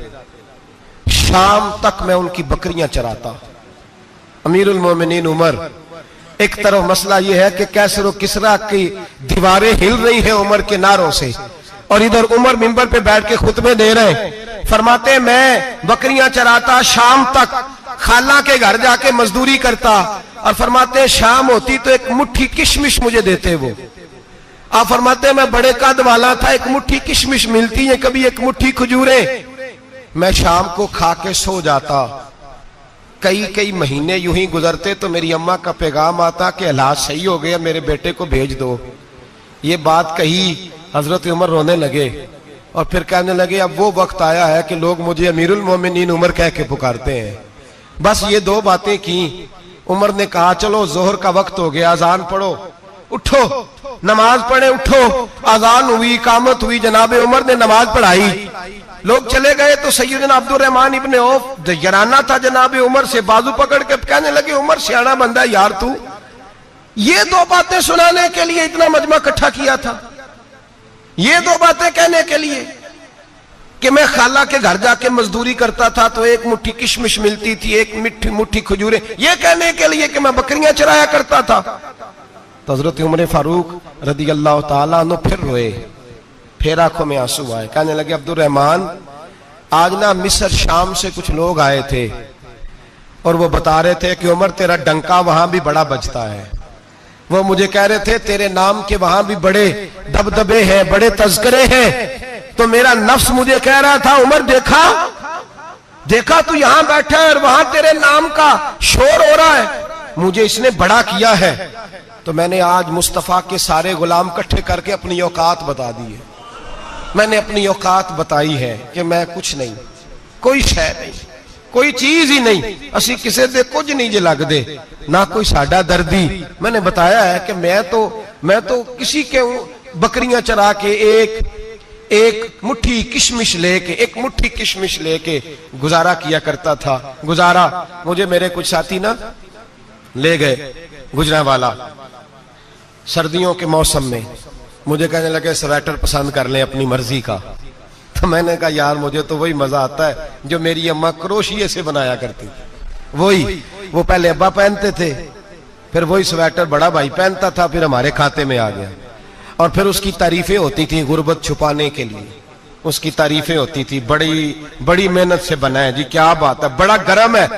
शाम तक मैं उनकी बकरियां चराता। अमीरुल मोमिनीन उमर, एक तरफ मसला यह है कि कैसर और किसरा की दीवारें हिल रही हैं उमर के नारों से, और इधर उमर मिंबर पे बैठ के खुतबे दे रहे हैं। फरमाते मैं बकरियां चराता, शाम तक खाला के घर जाके मजदूरी करता, और फरमाते शाम होती तो एक मुट्ठी किशमिश मुझे देते वो। आप फरमाते मैं बड़े कद वाला था, एक मुट्ठी किशमिश मिलती है, कभी एक मुट्ठी खजूरें, मैं शाम को खा के सो जाता। कई कई महीने यूं ही गुजरते तो मेरी अम्मा का पैगाम आता कि हालात सही हो गया, मेरे बेटे को भेज दो। ये बात कही, हजरत उमर रोने लगे और फिर कहने लगे, अब वो वक्त आया है कि लोग मुझे अमीरुल मोमिनीन उमर कह के पुकारते हैं। बस ये दो बातें की। उमर ने कहा, चलो जोहर का वक्त हो गया, अजान पढ़ो, उठो, नमाज पढ़े, उठो। अजान हुई, इकामत हुई, जनाब उमर ने नमाज पढ़ाई, लोग चले गए तो सैयदना अब्दुर्रहमान इब्ने औफ जराना था जनाब उमर से, बाजू पकड़ के कहने लगे, उमर सियाना बंदा यार तू, ये दो बातें सुनाने के लिए इतना मजमा इकट्ठा किया था, ये दो बातें कहने के लिए कि मैं खाला के घर जाके मजदूरी करता था तो एक मुट्ठी किशमिश मिलती थी, एक मुट्ठी खजूरें, ये कहने के लिए कि मैं बकरियां चराया करता था। तो हजरत उमर फारूक रदी अल्लाह ताला अन्हु फिर रोए, फिर आंखों में आंसू आए। कहने लगे, अब्दुर्रहमान आज ना मिस्र शाम से कुछ लोग आए थे और वो बता रहे थे कि उमर तेरा डंका वहां भी बड़ा बजता है। वो मुझे कह रहे थे तेरे नाम के वहां भी बड़े दबदबे हैं, बड़े तज़किरे हैं। तो मेरा नफ्स मुझे कह रहा था, उमर देखा देखा तू यहां बैठा है और वहां तेरे नाम का शोर हो रहा है, मुझे इसने बड़ा किया है। तो मैंने आज मुस्तफा के सारे गुलाम इकट्ठे करके अपनी औकात बता दी है। मैंने अपनी औकात बताई है कि मैं कुछ नहीं, कोई शय नहीं, कोई चीज ही नहीं, असी किसी दे कुछ नहीं जे लगदे, ना कोई साडा दर्दी। मैंने बताया है कि मैं तो किसी के बकरियां चरा के एक मुट्ठी किशमिश लेके गुजारा किया करता था। गुजारा मुझे मेरे कुछ साथी ना ले गए गुजरांवाला, सर्दियों के मौसम में मुझे कहने लगे स्वेटर पसंद कर ले अपनी मर्जी का। तो मैंने कहा यार मुझे तो वही मजा आता है जो मेरी अम्मा क्रोशिये से बनाया करती थी, वही वो पहले अब्बा पहनते थे, फिर वही स्वेटर बड़ा भाई पहनता था, फिर हमारे खाते में आ गया। और फिर उसकी तारीफें होती थी गुर्बत छुपाने के लिए, उसकी तारीफें होती थी, बड़ी बड़ी मेहनत से बना है जी, क्या बात है, बड़ा गर्म है,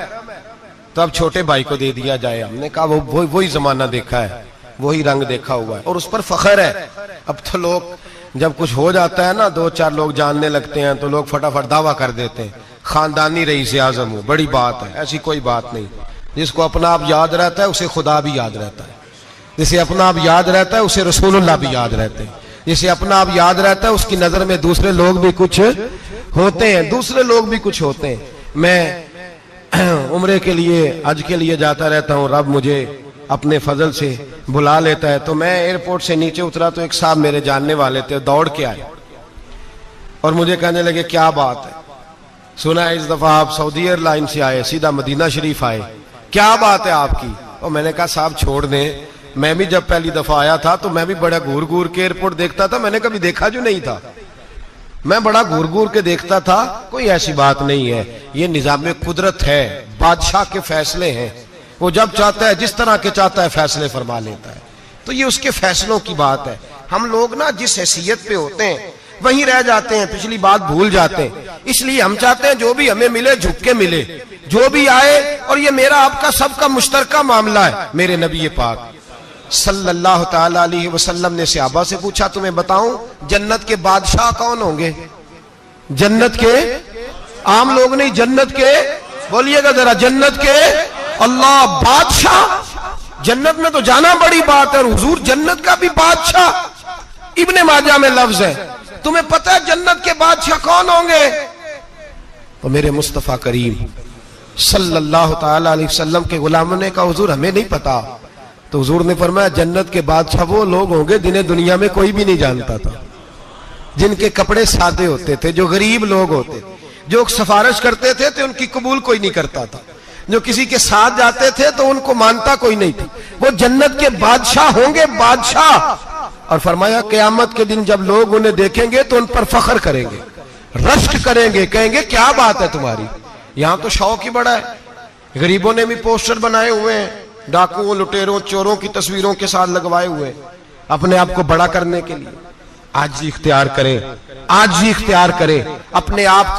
तो अब छोटे भाई को दे दिया जाए। हमने कहा वही जमाना देखा है, वही रंग देखा हुआ है और उस पर फख्र है। अब तो लोग जब कुछ हो जाता है ना, दो चार लोग जानने लगते हैं तो लोग फटाफट दावा कर देते हैं खानदानी रईस आजम हो, बड़ी बात है। ऐसी कोई बात नहीं, जिसको अपना आप याद रहता है उसे खुदा भी याद रहता है, जिसे अपना आप याद रहता है उसे रसूलुल्लाह भी याद रहते हैं, जिसे अपना आप याद रहता है उसकी नजर में दूसरे लोग भी कुछ होते हैं, दूसरे लोग भी कुछ होते हैं। मैं उम्रे के लिए, हज के लिए जाता रहता हूँ, रब मुझे अपने फजल से बुला लेता है। तो मैं एयरपोर्ट से नीचे उतरा तो एक साहब मेरे जानने वाले थे, दौड़ के आए और मुझे कहने लगे क्या बात है, सुना है इस दफा आप सऊदी एयरलाइन से आए, सीधा मदीना शरीफ आए, क्या बात है आपकी। और मैंने कहा साहब छोड़ दें, मैं भी जब पहली दफा आया था तो मैं भी बड़ा घूर घूर के एयरपोर्ट देखता था, मैंने कभी देखा जो नहीं था, मैं बड़ा घूर घूर के देखता था, कोई ऐसी बात नहीं है, ये निजाम कुदरत है, बादशाह के फैसले हैं, वो जब चाहता है जिस तरह के चाहता है फैसले फरमा लेता है, तो ये उसके फैसलों की बात है। हम लोग ना जिस हैसियत पे होते हैं वहीं रह जाते हैं, पिछली बात भूल जाते हैं, इसलिए हम चाहते हैं जो भी हमें मिले झुक के मिले, जो भी आए, और ये मेरा आपका सबका मुश्तरका मामला है। मेरे नबी पाक सल्लल्लाहु ताला अलैहि वसल्लम ने सहाबा से पूछा, तुम्हें बताऊं जन्नत के बादशाह कौन होंगे? जन्नत के आम लोग नहीं, जन्नत के, बोलिएगा जरा, जन्नत के अल्लाह बादशाह। जन्नत में तो जाना बड़ी बात है, और हुजूर जन्नत का भी बादशाह। इब्ने माजा में लफ्ज है। तुम्हें पता है जन्नत के बादशाह कौन होंगे? तो मेरे मुस्तफा करीम सल्लल्लाहु ताला अलैहि वसल्लम के गुलामों ने कहा हुजूर हमें नहीं पता। तो हुजूर ने फरमाया जन्नत के बादशाह वो लोग होंगे जिन्हें दुनिया में कोई भी नहीं जानता था, जिनके कपड़े सादे होते थे, जो गरीब लोग होते, जो सिफारिश करते थे तो उनकी कबूल कोई नहीं करता था, जो किसी के साथ जाते थे तो उनको मानता कोई नहीं था। वो जन्नत के बादशाह होंगे, बादशाह। और फरमाया क़यामत के दिन जब लोग उन्हें देखेंगे तो उन पर फख्र करेंगे, रश्क करेंगे, कहेंगे क्या बात है तुम्हारी, यहां तो शौक ही बड़ा है। गरीबों ने भी पोस्टर बनाए हुए हैं, डाकुओं, लुटेरों, चोरों की तस्वीरों के साथ लगवाए हुए हैं, अपने आप को बड़ा करने के लिए। आजी इख्तियार करें, आजी इख्तियार करें, अपने आप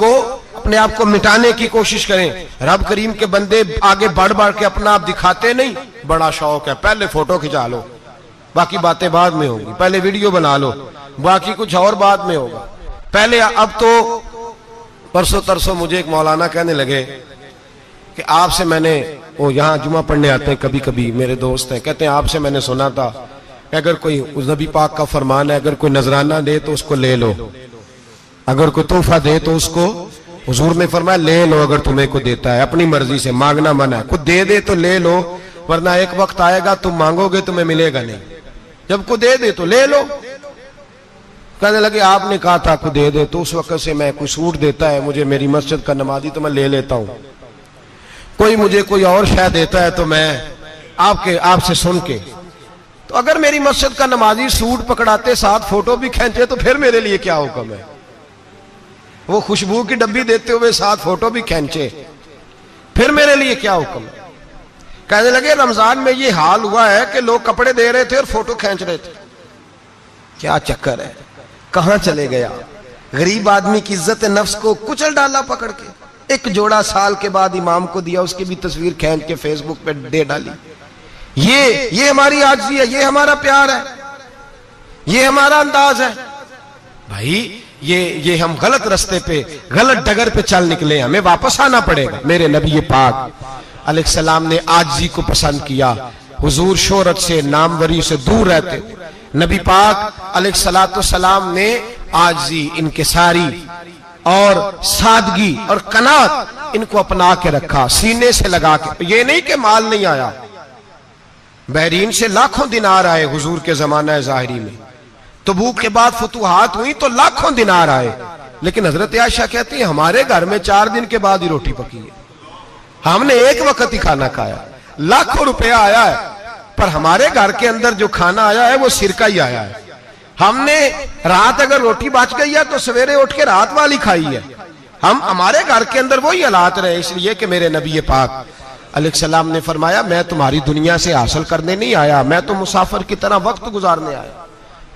को मिटाने की कोशिश करें। रब करीम के बंदे आगे बढ़ बढ़ के अपना आप दिखाते नहीं। बड़ा शौक है, पहले फोटो खिंचा लो, बाकी बातें बाद में होंगी, पहले वीडियो बना लो, बाकी कुछ और बाद में होगा। पहले अब तो परसों तरसों मुझे एक मौलाना कहने लगे कि आपसे मैंने, वो यहाँ जुमा पढ़ने आते हैं कभी कभी, मेरे दोस्त हैं, कहते हैं आपसे मैंने सुना था कि अगर कोई उस नबी पाक का फरमान है, अगर कोई नजराना दे तो उसको ले लो, अगर कोई तोहफा दे तो उसको, हुजूर ने फरमाया ले लो अगर तुम्हें को देता है, अपनी मर्जी से, मांगना मना है, खुद दे दे तो ले लो, वरना एक वक्त आएगा तुम मांगोगे तुम्हें मिलेगा नहीं, जब को दे दे तो ले लो। कहने लगे आपने कहा था को दे दे, तो उस वक्त से मैं कोई सूट देता है मुझे मेरी मस्जिद का नमाजी तो मैं ले लेता हूं, कोई मुझे कोई और शय देता है तो मैं आपसे सुन के, तो अगर मेरी मस्जिद का नमाजी सूट पकड़ाते साथ फोटो भी खींचे तो फिर मेरे लिए क्या हुक्म है? वो खुशबू की डब्बी देते हुए साथ फोटो भी खींचे, फिर मेरे लिए क्या हुक्म है? कहने लगे रमजान में ये हाल हुआ है कि लोग कपड़े दे रहे थे और फोटो खींच रहे थे, क्या चक्कर है, कहां चले गया? गरीब आदमी की इज्जत नफ्स को कुचल डाला पकड़ के। एक जोड़ा साल के बाद इमाम को दिया, उसकी भी तस्वीर खींच के फेसबुक पे दे डाली। ये हमारी आजिज़ी है, ये हमारा प्यार है, ये हमारा अंदाज है। भाई ये हम गलत रास्ते पे, गलत डगर पे चल निकले, हमें वापस आना पड़ेगा। मेरे नबी पाक अलैहिस्सलाम ने आजिज़ी को पसंद किया। हुजूर शोहरत से, नामवरी से दूर रहते, नबी पाक अलैहिस्सलाम ने आजिज़ी, इनकिसारी और सादगी और कनात इनको अपना के रखा, सीने से लगा के। ये नहीं कि माल नहीं आया, बहरीन से लाखों दिनार आए हुजूर के जमाना ज़ाहिरी में, तबूक के बाद फतुहात हुई तो लाखों दिनार आए, लेकिन हजरत आयशा कहती है हमारे घर में 4 दिन के बाद ही रोटी पकी है, हमने एक वक्त ही खाना खाया, लाखों रुपया आया है, पर हमारे घर के अंदर जो खाना आया है वो सिरका ही आया है। हमने रात अगर रोटी बच गई है तो सवेरे उठ के रात वाली खाई है। हमारे घर के अंदर वही हालात रहे, इसलिए कि मेरे नबी पाक अलैहिस्सलाम ने फरमाया मैं तुम्हारी दुनिया से हासिल करने नहीं आया, मैं तो मुसाफिर की तरह वक्त गुजारने आया।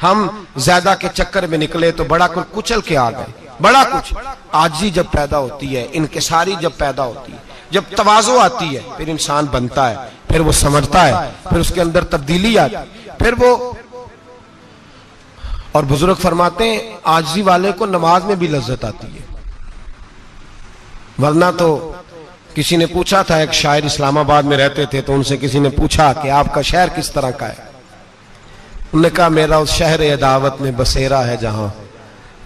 हम ज्यादा के चक्कर में निकले तो बड़ा कुछ कुचल के आ गए। बड़ा कुछ आजी जब पैदा होती है, इनकिसारी जब पैदा होती है, जब तवाज़ो आती है, फिर इंसान बनता है, फिर वो समझता है, फिर उसके अंदर तब्दीली आती है, फिर वो। और बुजुर्ग फरमाते हैं आजी वाले को नमाज में भी लज्जत आती है, वरना तो किसी ने पूछा था, एक शायर इस्लामाबाद में रहते थे, तो उनसे किसी ने पूछा कि आपका शहर किस तरह का है? उन्होंने कहा मेरा उस शहर अदावत में बसेरा है जहां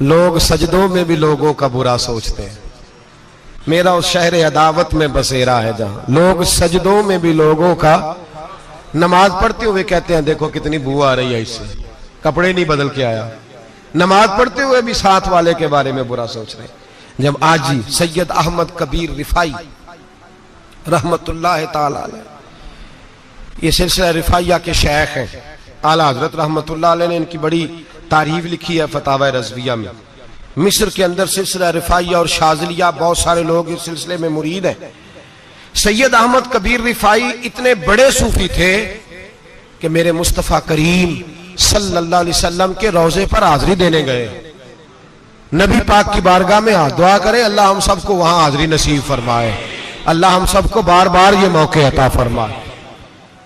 लोग सजदों में भी लोगों का बुरा सोचते हैं। मेरा उस शहर अदावत में बसेरा है जहां लोग सजदों में भी लोगों का, नमाज पढ़ते हुए कहते हैं देखो कितनी बू आ रही है इससे, कपड़े नहीं बदल के आया, नमाज पढ़ते हुए भी साथ वाले के बारे में बुरा सोच रहे। जब आजी सैयद अहमद कबीर रिफाई रहमतुल्लाह ताला अलैह, ये सिलसिला रिफाइया के शेख हैं, आला हजरत रहमतुल्लाह अलैह ने इनकी बड़ी तारीफ लिखी है फतावा रज़विया में। मिस्र के अंदर सिलसिला रिफाइया और शाज़लिया, बहुत सारे लोग इस सिलसिले में मुरीद हैं। सैयद अहमद कबीर रिफाई इतने बड़े सूफी थे कि मेरे मुस्तफ़ा करीम सल्लल्लाहु अलैहि वसल्लम के रोजे पर हाजिरी देने गए। नबी पाक की बारगाह में हाथ दुआ करें, अल्लाह हम सबको वहां हाजिरी नसीब फरमाए, अल्लाह हम सबको बार बार ये मौके अता फरमाए।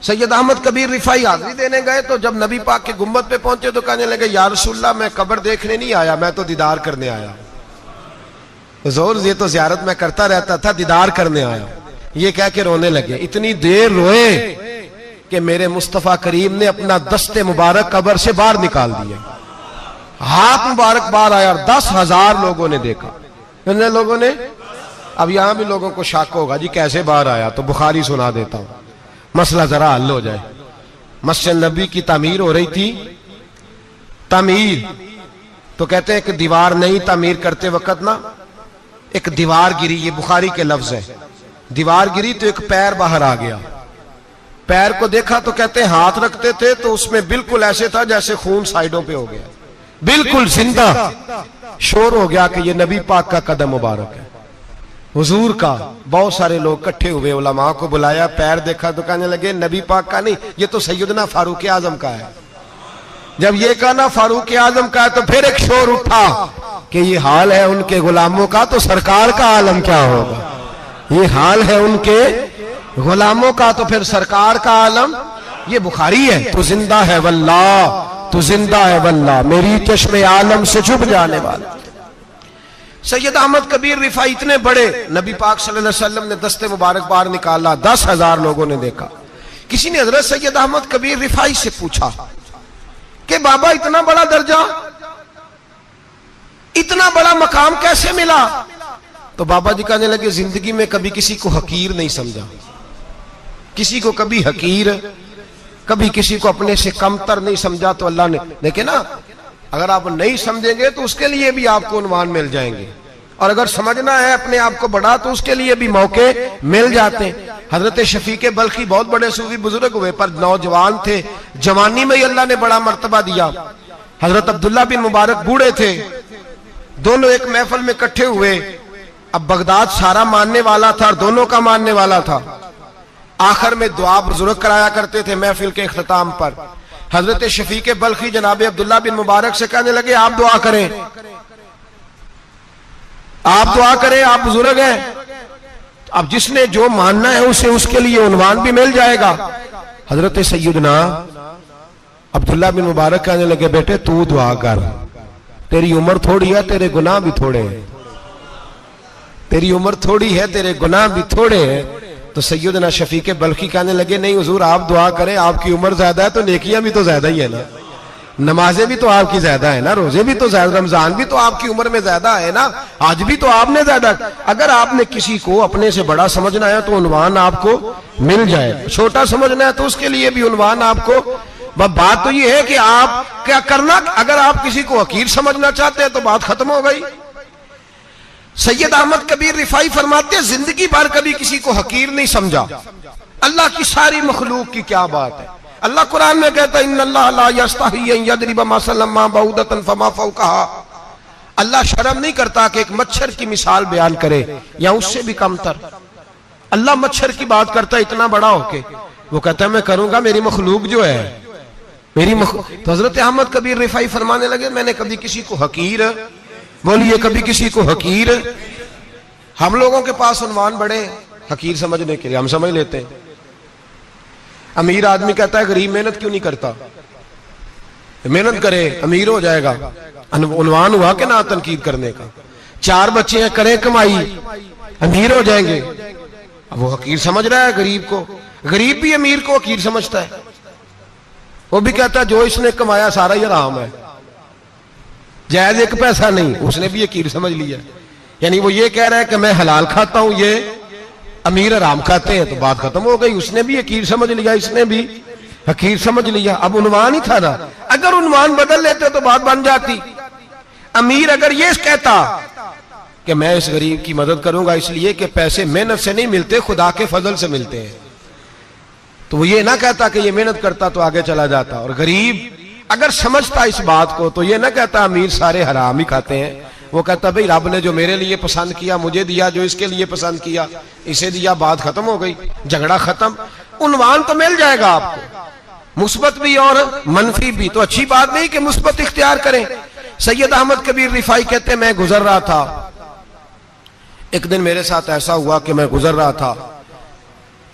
सैयद अहमद कबीर रिफाई हाजिरी देने गए तो जब नबी पाक के गुम्बद पे पहुंचे तो कहने लगे या रसूलल्लाह मैं कब्र देखने नहीं आया, मैं तो दीदार करने आया। हुजूर ये तो ज़ियारत में करता रहता था, दीदार करने आया। ये कह के रोने लगे। इतनी देर रोए कि मेरे मुस्तफ़ा करीम ने अपना दस्ते मुबारक कब्र से बाहर निकाल दिए। हाथ मुबारक बाहर आया और 10,000 लोगों ने देखा। कितने लोगों ने? अब यहां भी लोगों को शक होगा जी कैसे बाहर आया, तो बुखारी सुना देता हूं, मसला जरा हल हो जाए। मस्जिद नबी की तामीर हो रही थी। तामीर तो कहते हैं कि दीवार नहीं, तामीर करते वक्त ना एक दीवार गिरी, ये बुखारी के लफ्ज है। दीवार गिरी तो एक पैर बाहर आ गया। पैर को देखा तो कहते हैं हाथ रखते थे तो उसमें बिल्कुल ऐसे था जैसे खून साइडों पे हो गया, बिल्कुल जिंदा। शोर हो गया कि ये नबी पाक का कदम मुबारक है, हुजूर का। बहुत सारे लोग इकट्ठे हुए, उलमा को बुलाया, पैर देखा तो कहने लगे नबी पाक का नहीं, ये तो सैयदना फारूक आजम का है। जब ये कहा ना फारूक आजम का है तो फिर एक शोर उठा कि ये हाल है उनके गुलामों का, तो सरकार का आलम क्या होगा। ये हाल है उनके गुलामों का तो फिर सरकार का आलम। ये बुखारी है। तो जिंदा है वल्लाह, तो जिंदा है वल्लाह, मेरी चश्मे आलम से छुप जाने वाला। सैयद अहमद कबीर रिफाई इतने बड़े, नबी पाक सल्लल्लाहु अलैहि वसल्लम ने दस्ते मुबारक बाहर निकाला, 10,000 लोगों ने देखा। किसी ने हजरत सैयद अहमद कबीर रिफाई से पूछा कि बाबा इतना बड़ा दर्जा, इतना बड़ा मकाम कैसे मिला? तो बाबा जी कहने लगे जिंदगी में कभी किसी को हकीर नहीं समझा, किसी को कभी हकीर, कभी किसी को अपने से कमतर नहीं समझा। तो अल्लाह ने देखे ना, अगर आप नहीं समझेंगे तो उसके लिए भी आपको उन्वान मिल जाएंगे, और अगर समझना है अपने आप को बड़ा तो उसके लिए भी मौके मिल जाते हैं। हजरत शफीक बल्खी बहुत बड़े सूफी बुजुर्ग हुए, पर नौजवान थे, जवानी में ही अल्लाह ने बड़ा मर्तबा दिया। हजरत अब्दुल्ला बिन मुबारक बूढ़े थे, दोनों एक महफिल में इकट्ठे हुए। अब बगदाद सारा मानने वाला था और दोनों का मानने वाला था। आखिर में दुआ बुजुर्ग कराया करते थे महफिल के इख्तिताम पर। हजरत शफीक बल्खी जनाब अब्दुल्ला बिन मुबारक से कहने लगे आप दुआ करें, आप दुआ करें, आप बुजुर्ग हैं। अब जिसने जो मानना है उसे उसके लिए उन्वान भी मिल जाएगा। हजरत सैयदना अब्दुल्ला बिन मुबारक कहने लगे बेटे तू दुआ कर, तेरी उम्र थोड़ी है, तेरे गुनाह भी थोड़े हैं, तेरी उम्र थोड़ी है, तेरे गुनाह भी थोड़े हैं। तो सैयदना शफीक बल्खी कहने लगे नहीं हुजूर आप दुआ करें, आपकी उम्र ज्यादा है तो नेकियां भी तो ज्यादा ही है ना, नमाजें भी तो आपकी ज्यादा है ना, रोजे भी तो ज्यादा, रमजान भी तो आपकी उम्र में ज्यादा है ना, आज भी तो आपने ज्यादा। अगर आपने किसी को अपने से बड़ा समझना है तो उन्वान आपको मिल जाए, छोटा समझना है तो उसके लिए भी उन्वान आपको। बात तो ये है कि आप क्या करना, अगर आप किसी को हकीर समझना चाहते हैं तो बात खत्म हो गई। सैयद अहमद कबीर रिफाई फरमाते जिंदगी भर कभी किसी को हकीर नहीं समझा। अल्लाह की सारी मखलूक की क्या बात है। अल्लाह कुरान में कहता है इन्नल्लाह ला यस्तही अन यदरिब मसलन मा बऊदतन फमा फौकहा। अल्लाह शर्म नहीं करता कि एक मच्छर की मिसाल बयान करे या उससे भी कमतर। अल्लाह मच्छर की बात करता है इतना बड़ा होके, वो कहता है मैं करूंगा, मेरी मखलूक जो है मेरी तो हजरत अहमद कबीर रिफाई फरमाने लगे मैंने कभी किसी को हकीर, बोलिए कभी किसी को हकीर। हम लोगों के पास उन्वान बड़े हकीर समझने के लिए, हम समझ लेते हैं। अमीर आदमी कहता है गरीब मेहनत क्यों नहीं करता, मेहनत करे अमीर हो जाएगा। उन्वान हुआ कि ना तनकीद करने का। 4 बच्चे हैं, करें कमाई, अमीर हो जाएंगे। अब वो हकीर समझ रहा है गरीब को, गरीब भी अमीर को हकीर समझता है। वो भी कहता है जो इसने कमाया सारा ही हराम है, जायज एक पैसा नहीं, उसने भी हकीर समझ लिया। यानी वो ये कह रहा है कि मैं हलाल खाता हूं, ये अमीर हराम खाते हैं, तो बात खत्म हो गई। उसने भी हकीर समझ लिया, इसने भी हकीर समझ लिया। अब उन्वान ही था ना, अगर उन्वान बदल लेते तो बात बन जाती। अमीर अगर ये कहता कि मैं इस गरीब की मदद करूंगा इसलिए कि पैसे मेहनत से नहीं मिलते, खुदा के फजल से मिलते हैं, तो वो ये ना कहता कि ये मेहनत करता तो आगे चला जाता। और गरीब अगर समझता इस बात को तो ये ना कहता अमीर सारे हराम ही खाते हैं, वो कहता भाई रब ने जो मेरे लिए पसंद किया मुझे दिया, जो इसके लिए पसंद किया इसे दिया, बात खत्म हो गई, झगड़ा खत्म। उन्वान तो मिल जाएगा आपको, मुस्बत भी और मनफी भी। तो अच्छी बात नहीं कि मुस्बत इख्तियार करें। सैयद अहमद कबीर रिफाई कहते मैं गुजर रहा था, एक दिन मेरे साथ ऐसा हुआ कि मैं गुजर रहा था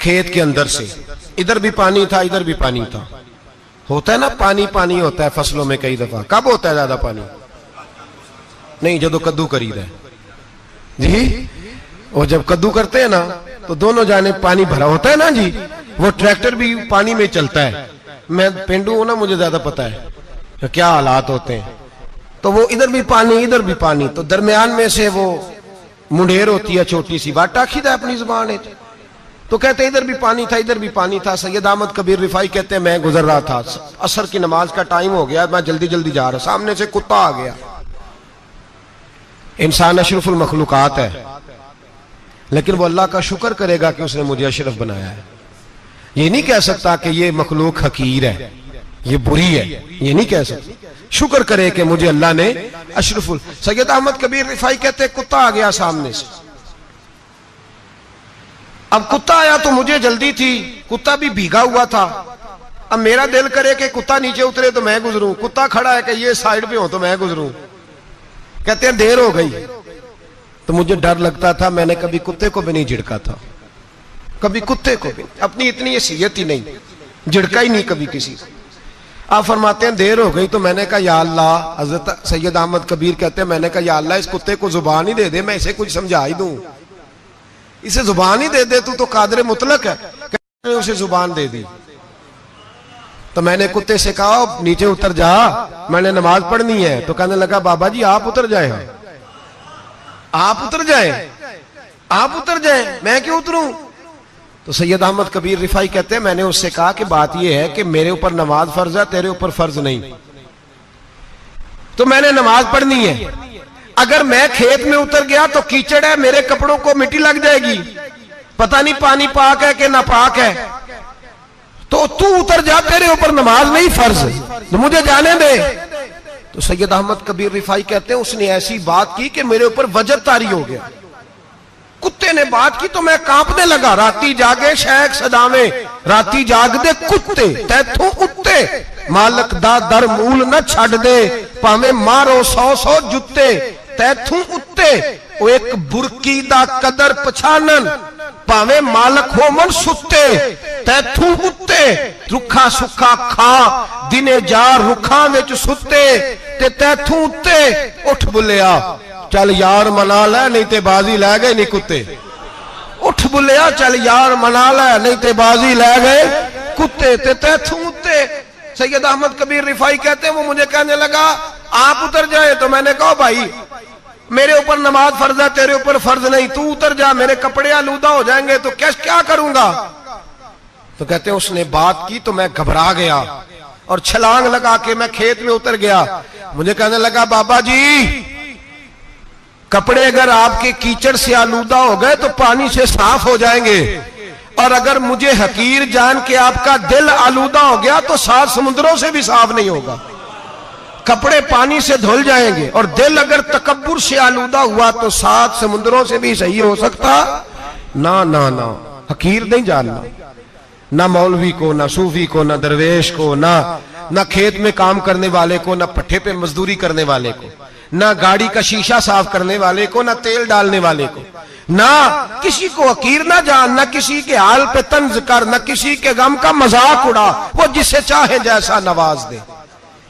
खेत के अंदर से, इधर भी पानी था इधर भी पानी था। होता है ना पानी पानी होता है फसलों में कई दफा। कब होता है ज्यादा पानी? नहीं, जो कद्दू करी रहे जी। वो जब कद्दू करते हैं ना तो दोनों जाने पानी भरा होता है ना जी, वो ट्रैक्टर भी पानी में चलता है। मैं पेंडू हूं ना, मुझे ज्यादा पता है तो क्या हालात होते हैं। तो वो इधर भी पानी इधर भी पानी, तो दरमियान में से वो मुंडेर होती है छोटी सी, वाटा खीदा अपनी जुबान है। तो कहते इधर भी पानी था इधर भी पानी था। सैयद अहमद कबीर रिफाई कहते हैं मैं गुजर रहा था, असर की नमाज का टाइम हो गया, मैं जल्दी जल्दी जा रहा, सामने से कुत्ता आ गया। इंसान अशरफुल मखलूकात है, लेकिन वो अल्लाह का शुक्र करेगा कि उसने मुझे अशरफ बनाया है। ये नहीं कह सकता कि ये मखलूक हकीर है, ये बुरी है, ये नहीं कह सकता। शुक्र करे कि मुझे अल्लाह ने अशरफुल। सैयद अहमद कबीर रिफाई कहते कुत्ता आ गया सामने से। अब कुत्ता आया तो मुझे जल्दी थी, कुत्ता भी भीगा हुआ था। अब मेरा दिल करे कि कुत्ता नीचे उतरे तो मैं गुजरूं, कुत्ता खड़ा है कि ये साइड पे हो तो मैं गुजरूं। कहते हैं देर हो गई तो मुझे डर लगता था, मैंने कभी कुत्ते को भी नहीं झिड़का था, कभी कुत्ते को भी, अपनी इतनी हैसियत ही नहीं, झिड़का ही नहीं कभी किसी को। आप फरमाते हैं देर हो गई तो मैंने कहा या अल्लाह, हजरत सैयद अहमद कबीर कहते हैं मैंने कहा या अल्लाह इस कुत्ते को जुबान ही दे दे, मैं इसे कुछ समझा ही दूं, इसे जुबान ही दे दे, तू तो कादर मुतलक है। उसे जुबान दे दी। तो मैंने कुत्ते से कहा नीचे उतर जा, मैंने नमाज पढ़नी है। तो कहने लगा बाबा जी आप उतर जाए, आप उतर जाए, आप उतर जाए, मैं क्यों उतरूं। तो सैयद अहमद कबीर रिफाई कहते हैं मैंने उससे कहा कि बात यह है कि मेरे ऊपर नमाज फर्ज है, तेरे ऊपर फर्ज नहीं, तो मैंने नमाज पढ़नी है। अगर मैं खेत में उतर गया तो कीचड़ है, मेरे कपड़ों को मिट्टी लग जाएगी, पता नहीं पानी पाक है कि नापाक है, तो तू उतर जा, तेरे ऊपर नमाज नहीं फर्ज, तो मुझे जाने दे। तो सैयद अहमद कबीर रिफाई कहते हैं उसने ऐसी बात की कि मेरे ऊपर वजह तारी हो गया। कुत्ते ने बात की तो मैं कांपने लगा। राती जागे शेख सदावे, राती जाग दे कुत्ते, तैथों उत्ते मालक दा दर मूल न छड़ दे, भावे मारो 100 जुत्ते, तैथों उत्ते ओ एक बुरकी दा कदर पछानन, भावे मालक हो मन सुत्ते, तैथों उत्ते रुखा सुखा खा दिने जा रुखा विच सुत्ते, ते तैथों उत्ते उठ बुलिया चल यार मना ले नहीं ते बाजी लै गए नहीं कुत्ते, उठ बुलिया चल यार मना ले नहीं ते बाजी लै गए कुत्ते, ते तैथों उत्ते। सैयद अहमद कबीर रिफाई कहते हैं वो मुझे कहने लगा आप उतर जाए। तो मैंने कहा भाई मेरे ऊपर नमाज फर्ज है, तेरे ऊपर फर्ज नहीं, तू उतर जा, मेरे कपड़े आलूदा हो जाएंगे तो क्या करूंगा। तो कहते हैं उसने बात की तो मैं घबरा गया और छलांग लगा के मैं खेत में उतर गया। मुझे कहने लगा बाबा जी कपड़े अगर आपके कीचड़ से आलूदा हो गए तो पानी से साफ हो जाएंगे, और अगर मुझे हकीर जान के आपका दिल आलूदा हो गया तो 7 समुद्रों से भी साफ नहीं होगा। कपड़े पानी से धुल जाएंगे और दिल अगर तकब्बुर से आलूदा हुआ तो 7 समुद्रों से भी सही हो सकता ना। ना ना हकीर नहीं जानना, ना मौलवी को, ना सूफी को, ना दरवेश को, ना खेत में काम करने वाले को, ना पट्टे पे मजदूरी करने वाले को, ना गाड़ी का शीशा साफ करने वाले को, ना तेल डालने वाले को, ना किसी को हकीर ना जान, ना किसी के हाल पे तंज कर, ना किसी के गम का मजाक उड़ा, वो जिसे चाहे जैसा नवाज दे।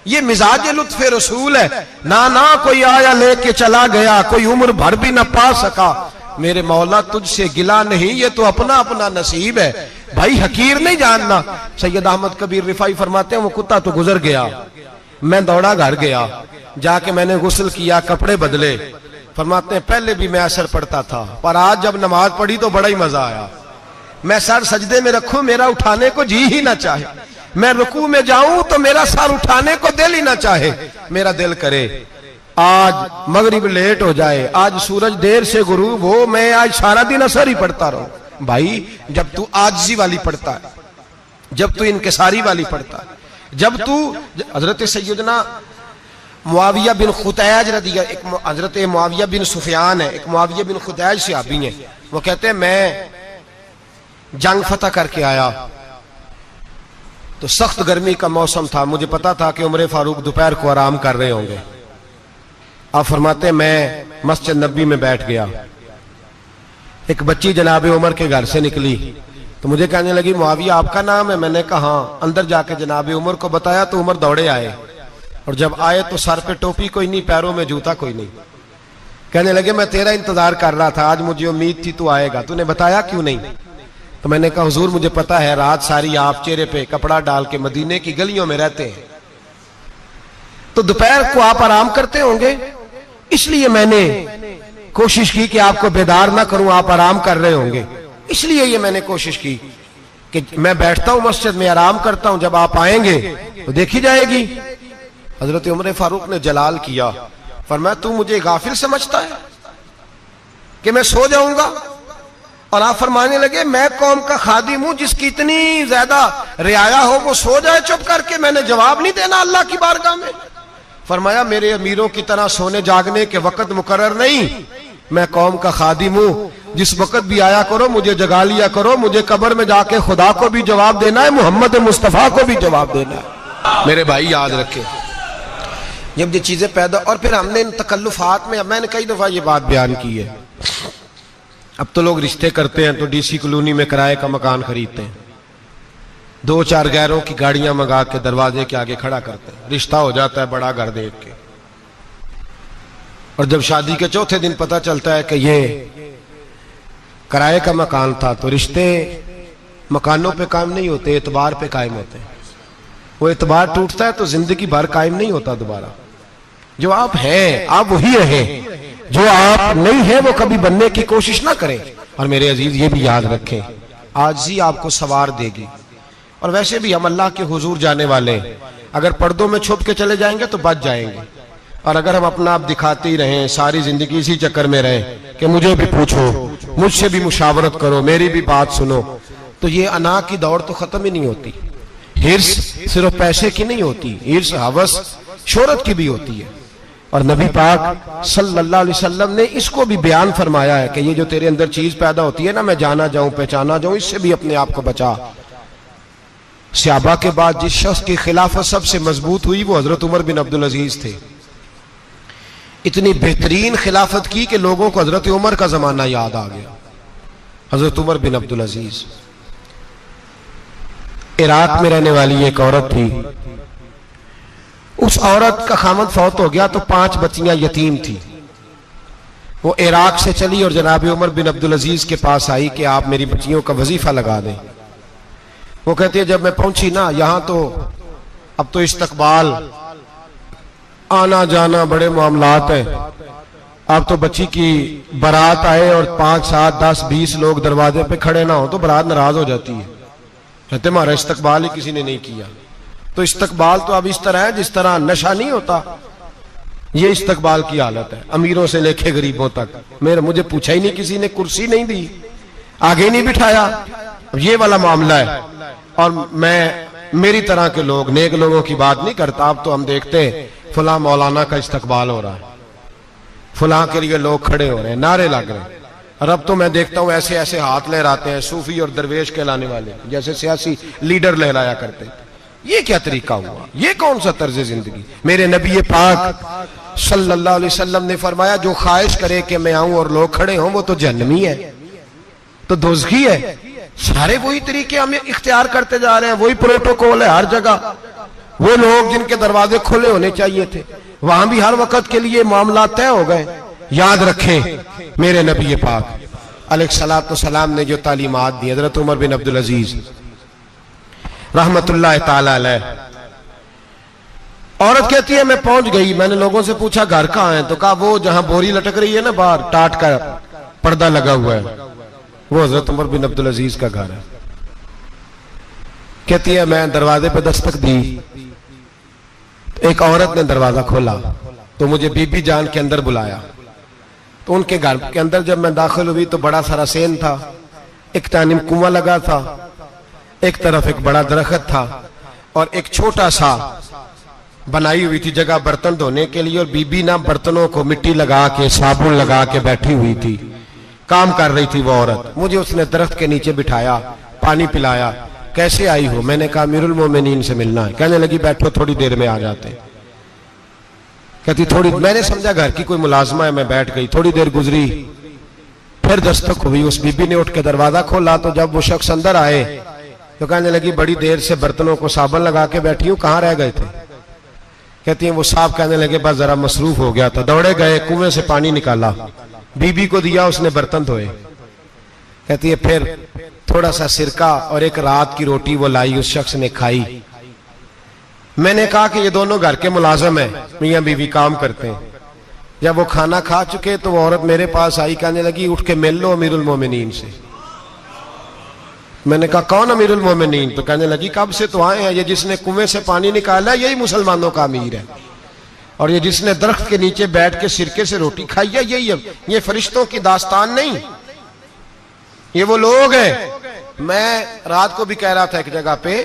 ये मिजाज लुत्फ रसूल है। ना कोई आया लेके चला गया, कोई उम्र भर भी ना पा सका, मेरे मौला तुझसे गिला नहीं, ये तो अपना अपना नसीब है। भाई हकीर नहीं जानना। सैयद अहमद कबीर रिफाई फरमाते हैं वो कुत्ता तो गुजर गया, मैं दौड़ा घर गया, जाके मैंने गुस्ल किया, कपड़े बदले। फरमाते हैं पहले भी मैं असर पढ़ता था, पर आज जब नमाज पढ़ी तो बड़ा ही मजा आया। मैं सर सजदे में रखूं मेरा उठाने को जी ही ना चाहे, मैं रुकू में जाऊं तो मेरा सर उठाने को दिल ही ना चाहे, मेरा दिल करे आज मगरिब लेट हो जाए, आज सूरज देर से गुरूब हो, मैं आज सारा दिन असर ही पढ़ता रहूं। भाई जब तू आजिज़ी वाली पढ़ता है, जब तू इनकिसारी वाली पढ़ता है, जब तू हजरत सैयदना मुआविया बिन खुतैज रदिया, एक हजरत मुआविया बिन सुफियान है, एक मुआविया बिन खुतैज सहाबी है, वो कहते हैं मैं जंग फतह करके आया तो सख्त गर्मी का मौसम था, मुझे पता था कि उमर फारूक दोपहर को आराम कर रहे होंगे। आप फरमाते हैं मैं मस्जिद नबी में बैठ गया, एक बच्ची जनाब उमर के घर से निकली तो मुझे कहने लगी मुआविया आपका नाम है। मैंने कहा हाँ। अंदर जाके जनाब उमर को बताया तो उमर दौड़े आए, और जब आए तो सर पे टोपी कोई नहीं, पैरों में जूता कोई नहीं। कहने लगे मैं तेरा इंतजार कर रहा था, आज मुझे उम्मीद थी तू आएगा, तूने बताया क्यों नहीं? तो मैंने कहा हुजूर मुझे पता है रात सारी आप चेहरे पे कपड़ा डाल के मदीने की गलियों में रहते हैं, तो दोपहर को आप आराम करते होंगे, इसलिए मैंने कोशिश की कि आपको बेदार ना करूं, आप आराम कर रहे होंगे, इसलिए ये मैंने कोशिश की कि मैं बैठता हूं मस्जिद में आराम करता हूं, जब आप आएंगे तो देखी जाएगी। हजरत उमर फारूक ने जलाल किया, फरमाया तू मुझे गाफिल समझता है कि मैं सो जाऊंगा? और आप फरमाने लगे मैं कौम का खादिम हूं, जिसकी इतनी ज्यादा रियाया हो वो सो जाए चुप करके, मैंने जवाब नहीं देना अल्लाह की बारगाह में? फरमाया मेरे अमीरों की तरह सोने जागने के वक्त मुकर्रर नहीं, मैं कौम का खादिम हूं, जिस वक्त भी आया करो मुझे जगा लिया करो, मुझे कब्र में जाके खुदा को भी जवाब देना है, मोहम्मद मुस्तफा को भी जवाब देना है। मेरे भाई याद रखें, जब ये चीजें पैदा, और फिर हमने इन तकल्लुफात में, अब मैंने कई दफा ये बात बयान की है, अब तो लोग रिश्ते करते हैं तो डीसी कॉलोनी में किराए का मकान खरीदते हैं, 2-4 गैरों की गाड़ियां मंगा के दरवाजे के आगे खड़ा करते हैं, रिश्ता हो जाता है बड़ा घर देख के, और जब शादी के चौथे दिन पता चलता है कि ये किराए का मकान था, तो रिश्ते मकानों पे कायम नहीं होते, एतबार पे कायम होते हैं। वो एतबार टूटता है तो जिंदगी भर कायम नहीं होता दोबारा। जो आप हैं आप वही रहें, जो आप नहीं है वो कभी बनने की कोशिश ना करें। और मेरे अजीज ये भी याद रखें, आजिज़ी आपको सवार देगी, और वैसे भी हम अल्लाह के हुजूर जाने वाले, अगर पर्दों में छुप के चले जाएंगे तो बच जाएंगे, और अगर हम अपना आप दिखाते ही रहें, सारी जिंदगी इसी चक्कर में रहें कि मुझे भी पूछो, मुझसे भी मुशावरत करो, मेरी भी बात सुनो, तो ये अना की दौड़ तो खत्म ही नहीं होती। हिर्स सिर्फ पैसे की नहीं होती, हिर्स हवस शोहरत की भी होती है। और नबी पाक सल्लल्लाहु अलैहि वसल्लम ने इसको भी बयान फरमाया है कि ये जो तेरे अंदर चीज पैदा होती है ना, मैं जाना जाऊं पहचाना जाऊं, इससे भी अपने आप को बचा। सहाबा के बाद जिस शख्स की खिलाफत सबसे मजबूत हुई वो हजरत उमर बिन अब्दुल अजीज थे। इतनी बेहतरीन खिलाफत की कि लोगों को हजरत उमर का जमाना याद आ गया। हजरत उमर बिन अब्दुल अजीज, इराक में रहने वाली एक औरत थी, उस औरत का खामद फौत हो गया तो 5 बच्चियां यतीम थी। वो इराक से चली और जनाब उमर बिन अब्दुल अजीज के पास आई कि आप मेरी बच्चियों का वजीफा लगा दें। वो कहती है जब मैं पहुंची ना, यहां तो अब तो इस्तकबाल आना जाना बड़े मामलात हैं, अब तो बच्ची की बारात आए और 5, 7, 10, 20 लोग दरवाजे पे खड़े ना हो तो बारात नाराज हो जाती है, कहते हमारा इस्तकबाल ही किसी ने नहीं किया। तो इस्तकबाल तो अब इस तरह है जिस तरह नशा नहीं होता, ये इस्तकबाल की हालत है, अमीरों से लेके गरीबों तक। मुझे पूछा ही नहीं किसी ने, कुर्सी नहीं दी, आगे नहीं बिठाया, ये वाला मामला है। और मैं मेरी तरह के लोग, नेक लोगों की बात नहीं करता। अब तो हम देखते हैं फला मौलाना का इस्तकबाल हो रहा है, फला के लिए लोग खड़े हो रहे हैं, नारे लग रहे हैं, और अब तो मैं देखता हूं ऐसे ऐसे हाथ लहराते हैं सूफी और दरवेश कहलाने वाले, जैसे सियासी लीडर लहराया करते। ये क्या तरीका हुआ, ये कौन सा तर्ज जिंदगी? मेरे नबी पाक सल्लल्लाहु अलैहि वसल्लम ने फरमाया जो ख्वाहिश करे कि मैं आऊं और लोग खड़े हों वो तो जहन्नमी है, तो दोज़खी है। सारे वही तरीके हम इख्तियार करते जा रहे हैं, वही प्रोटोकॉल है हर जगह। वो लोग जिनके दरवाजे खुले होने चाहिए थे वहां भी हर वक्त के लिए मामला तय हो गए। याद रखें मेरे नबी पाक अलैहिस्सलातु वस्सलाम ने जो तालीमात दी, हजरत उमर बिन अब्दुल अजीज रहमतुल्लाह ताला अलैह। औरत कहती है मैं पहुंच गई, मैंने लोगों से पूछा घर कहां है, तो कहा वो जहां बोरी लटक रही है ना बाहर, टाट का पर्दा लगा हुआ है, वो हजरत उमर बिन अब्दुल अजीज का घर है। कहती है मैं दरवाजे पे दस्तक दी, एक औरत ने दरवाजा खोला तो मुझे बीबी जान के अंदर बुलाया। तो उनके घर के अंदर जब मैं दाखिल हुई तो बड़ा सारा सेन था, एक तानिम कुआं लगा था, एक तरफ एक बड़ा दरख्त था और एक छोटा सा बनाई हुई थी जगह बर्तन धोने के लिए, और बीबी ना बर्तनों को मिट्टी लगा के साबुन लगा के बैठी हुई थी, काम कर रही थी वो औरत। मुझे उसने दरख्त के नीचे बिठाया, पानी पिलाया। कैसे आई हो? मैंने कहा अमीरुल मोमिनीन से मिलना है। कहने लगी बैठो थोड़ी देर में आ जाते। कहती थोड़ी, मैंने समझा घर की कोई मुलाजमा है, मैं बैठ गई। थोड़ी देर गुजरी, फिर दस्तक हुई, उस बीबी ने उठ के दरवाजा खोला। तो जब वो शख्स अंदर आए तो कहने लगी बड़ी देर से बर्तनों को साबुन लगा के बैठी हूं, कहां रह गए थे? कहती हैं वो साहब कहने लगे बस जरा मसरूफ हो गया था, दौड़े गए, कुएं से पानी निकाला, बीबी को दिया, उसने बर्तन धोए। कहती है फिर थोड़ा सा सिरका और एक रात की रोटी वो लाई, उस शख्स ने खाई। मैंने कहा कि ये दोनों घर के मुलाजिम हैं, मियां बीवी काम करते हैं। जब वो खाना खा चुके तो वो औरत मेरे पास आई, कहने लगी उठ के मिल लो अमीरुल मोमिनीन से। मैंने कहा कौन अमीरुल मोमिनीन? तो कहने लगी कब से तो आए हैं, ये जिसने कुएं से पानी निकाला यही मुसलमानों का अमीर है, और ये जिसने दरख्त के नीचे बैठ के सिरके से रोटी खाई है यही है। ये फरिश्तों की दास्तान नहीं, ये वो लोग हैं। मैं रात को भी कह रहा था एक जगह पे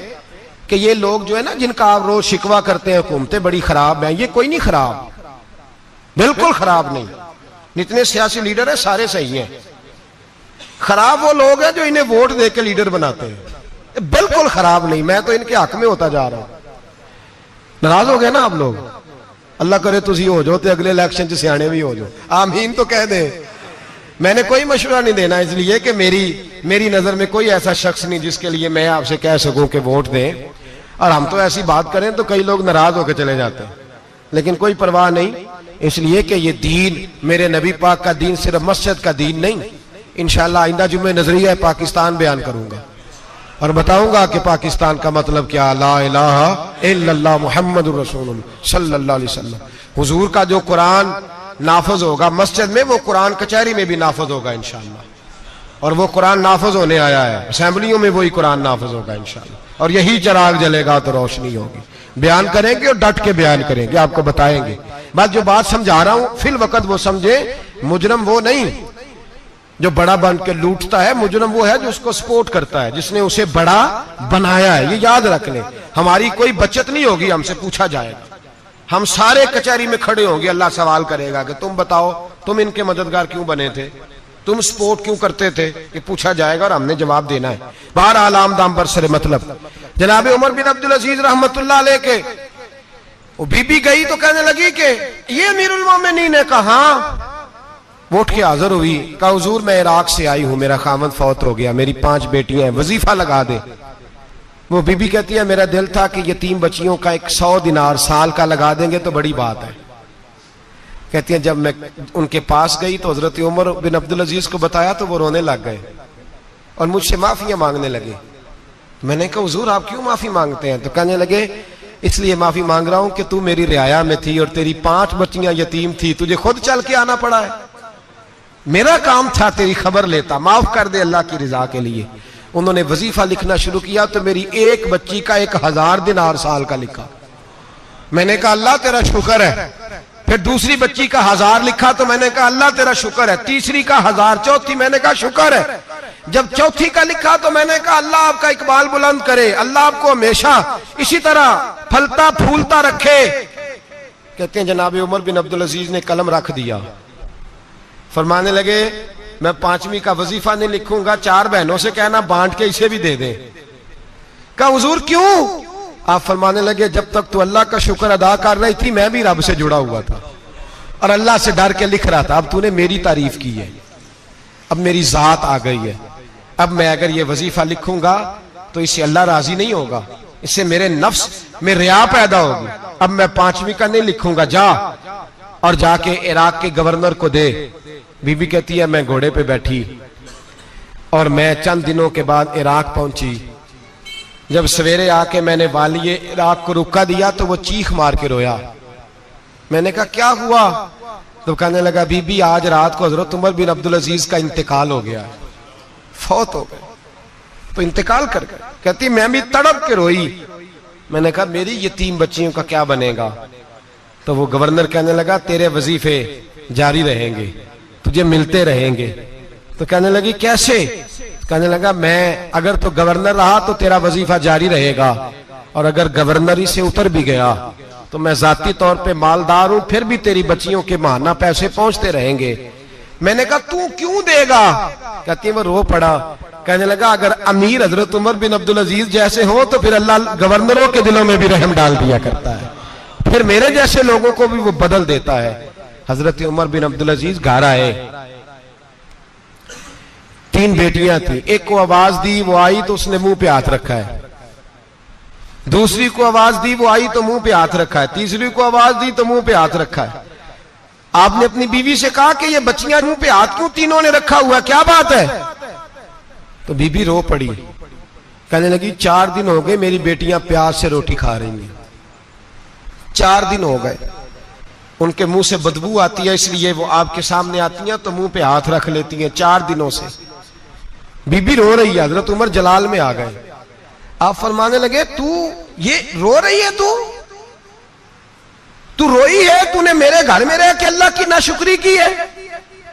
कि ये लोग जो है ना, जिनका आप रोज शिकवा करते हैं हुकूमतें बड़ी खराब हैं, ये कोई नहीं खराब, बिल्कुल खराब नहीं। जितने सियासी लीडर हैं सारे सही हैं। खराब वो लोग हैं जो इन्हें वोट दे के लीडर बनाते हैं, बिल्कुल खराब नहीं। मैं तो इनके हक में होता जा रहा हूं। नाराज हो गए ना आप लोग? अल्लाह करे तुसी हो जाओ तो अगले इलेक्शन च सियाने भी हो जाओ, आमीन तो कह दे। मैंने कोई मशवरा नहीं देना, इसलिए कि मेरी नजर में कोई ऐसा शख्स नहीं जिसके लिए मैं आपसे कह सकूं कि वोट दें। और हम तो ऐसी बात करें तो कई लोग नाराज होकर चले जाते हैं, लेकिन कोई परवाह नहीं, इसलिए कि ये दीन, मेरे नबी पाक का दीन सिर्फ मस्जिद का दीन नहीं। इंशाअल्लाह आइंदा जुम्मे नजरिया पाकिस्तान बयान करूंगा और बताऊंगा कि पाकिस्तान का मतलब क्या, ला इलाहा इल्लल्लाह मुहम्मदुर रसूलुल्लाह सल्लल्लाहु अलैहि वसल्लम। हुजूर का जो कुरान नाफज होगा मस्जिद में, वो कुरान कचहरी में भी नाफज होगा इंशाअल्लाह। और वो कुरान नाफज होने आया है, असेंबलियों में वही कुरान नाफज होगा इंशाअल्लाह। और यही चिराग जलेगा तो रोशनी होगी। बयान करेंगे और डट के बयान करेंगे, आपको बताएंगे। बस जो बात समझा रहा हूं फिल वक्त वो समझे। मुजरम वो नहीं जो बड़ा बन के लूटता है, मुजरम वो है जो उसको सपोर्ट करता है, जिसने उसे बड़ा बनाया है। ये याद रख लें, हमारी कोई बचत नहीं होगी, हमसे पूछा जाएगा। हम सारे कचहरी में खड़े होंगे, अल्लाह सवाल करेगा कि तुम बताओ तुम इनके मददगार क्यों बने थे, तुम सपोर्ट क्यों करते थे, ये पूछा जाएगा और हमने जवाब देना है। बहरहाल आम दाम बरसरे मतलब जनाब उमर बिन अब्दुल अजीज रहमतुल्लाह अलैह के वो बीबी गई तो कहने लगी कि ये अमीरुल मोमिनीन ने कहा, वो उठ के हाजिर हुई, कहा हुजूर मैं इराक से आई हूं, मेरा खामद फौत हो गया, मेरी 5 बेटियां हैं, वजीफा लगा दे। वो बीबी कहती है मेरा दिल था कि यतीम बच्चियों का 100 दिनार साल का लगा देंगे तो बड़ी बात है। कहती है जब मैं उनके पास गई तो हजरत उमर बिन अब्दुल अजीज को बताया तो वो रोने लग गए और मुझसे माफियां मांगने लगे। मैंने कहा हुजूर आप क्यों माफी मांगते हैं? तो कहने लगे इसलिए माफी मांग रहा हूं कि तू मेरी रियाया में थी और तेरी 5 बच्चियां यतीम थी, तुझे खुद चल के आना पड़ा है। मेरा काम था तेरी खबर लेता, माफ कर दे अल्लाह की रिजा के लिए। उन्होंने वजीफा लिखना शुरू किया तो मेरी एक बच्ची का 1000 दिनार साल का लिखा। मैंने कहा अल्लाह तेरा शुक्र है। फिर दूसरी बच्ची का 1000 लिखा तो मैंने कहा अल्लाह तेरा शुक्र है। तीसरी का 1000, चौथी मैंने कहा शुक्र है। जब चौथी का लिखा तो मैंने कहा अल्लाह आपका इकबाल बुलंद करे, अल्लाह आपको हमेशा इसी तरह फलता फूलता रखे। कहते हैं जनाब उमर बिन अब्दुल अजीज ने कलम रख दिया, फरमाने लगे मैं 5वीं का वजीफा नहीं लिखूंगा, 4 बहनों से कहना बांट के इसे भी दे दें। कहा हुजूर क्यों? आप फरमाने लगे जब तक तू अल्लाह का शुक्र अदा कर रही थी मैं भी रब से जुड़ा हुआ था और अल्लाह से डर के लिख रहा था। अब तूने मेरी तारीफ की है, अब मेरी जात आ गई है, अब मैं अगर ये वजीफा लिखूंगा तो इससे अल्लाह राजी नहीं होगा, इससे मेरे नफ्स में रिया पैदा होगी। अब मैं 5वीं का नहीं लिखूंगा, जा और जाके इराक के गवर्नर को दे। बीबी कहती है मैं घोड़े पे बैठी और मैं चंद दिनों के बाद इराक पहुंची। जब सवेरे आके मैंने वालिए इराक को रुका दिया तो वो चीख मार के रोया। मैंने कहा क्या हुआ? तो कहने लगा बीबी आज रात को हजरत उमर बिन अब्दुल अजीज का इंतकाल हो गया, फौत हो गए, तो इंतकाल कर गए। कहती मैं भी तड़प के रोई। मैंने कहा मेरी यतीम बच्चियों का क्या बनेगा? तो वो गवर्नर कहने लगा तेरे वजीफे जारी रहेंगे, तुझे मिलते रहेंगे। तो कहने लगी कैसे? कहने लगा मैं अगर तो गवर्नर रहा तो तेरा वजीफा जारी रहेगा और अगर गवर्नरी से उतर भी गया तो मैं जाती तौर पे मालदार हूं, फिर भी तेरी बच्चियों के माहाना पैसे पहुंचते रहेंगे। मैंने कहा तू क्यों देगा? कहती वो रो पड़ा। कहने लगा अगर अमीर हजरत उमर बिन अब्दुल अजीज जैसे हो तो फिर अल्लाह गवर्नरों के दिलों में भी रहम डाल दिया करता है, फिर मेरे जैसे लोगों को भी वो बदल देता है। हजरत उमर बिन अब्दुल अजीज घर आए, 3 बेटियां थी, एक को आवाज दी, वो आई तो उसने मुंह पे हाथ रखा है। दूसरी को आवाज दी, वो आई तो मुंह पे हाथ रखा है। तीसरी को आवाज दी तो मुंह पे हाथ रखा है। आपने अपनी बीवी से कहा कि ये बच्चियां मुंह पे हाथ क्यों तीनों ने रखा हुआ, क्या बात है? तो बीबी रो पड़ी, कहने लगी 4 दिन हो गए मेरी बेटियां प्यास से रोटी खा रही हैं। 4 दिन हो गए, उनके मुंह से बदबू आती है, इसलिए वो आपके सामने आती हैं तो मुंह पे हाथ रख लेती हैं। 4 दिनों से बीबी रो रही है। हजरत उमर जलाल में आ गए। आप फरमाने लगे, तू ये रो रही है, तू रोई है, तूने मेरे घर में रह के अल्लाह की नाशुक्री की है,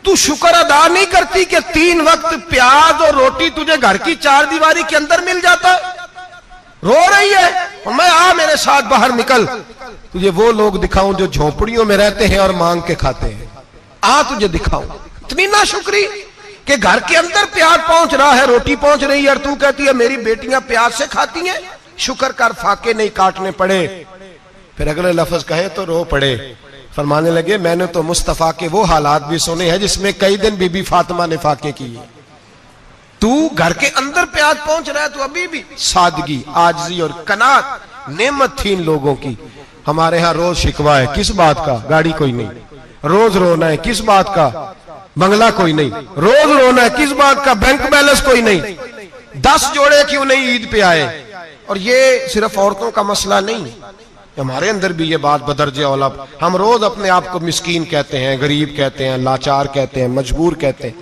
तू शुक्र अदा नहीं करती कि 3 वक्त प्याज और रोटी तुझे घर की 4 दीवारी के अंदर मिल जाता? रो रही है? और मैं आ मेरे साथ बाहर निकल, तुझे वो लोग दिखाऊं जो झोपड़ियों में रहते हैं और मांग के खाते हैं। आ तुझे दिखाऊं। इतनी नाशुक्री कि घर के अंदर प्याज पहुंच रहा है, रोटी पहुंच रही है और तू कहती है मेरी बेटियां प्याज से खाती हैं, शुक्र कर फाके नहीं काटने पड़े। फिर अगले लफ्ज कहे तो रो पड़े। फरमाने लगे, मैंने तो मुस्तफा के वो हालात भी सुने हैं जिसमें कई दिन बीबी फातिमा ने फाके किए। तू घर के अंदर प्याज पहुंच रहा है, तो अभी भी सादगी, आजिज़ी और कनात नेमत थी इन लोगों की। हमारे यहां रोज शिकवा है, किस बात का? गाड़ी कोई नहीं। रोज रोना है, किस बात का? बंगला कोई नहीं। रोज रोना है, किस बात का? बैंक बैलेंस कोई नहीं। 10 जोड़े क्यों नहीं ईद पे आए? और ये सिर्फ औरतों का मसला नहीं, हमारे अंदर भी ये बात बदर्जे औला। हम रोज अपने आप को मिस्कीन कहते हैं, गरीब कहते हैं, लाचार कहते हैं, मजबूर कहते हैं।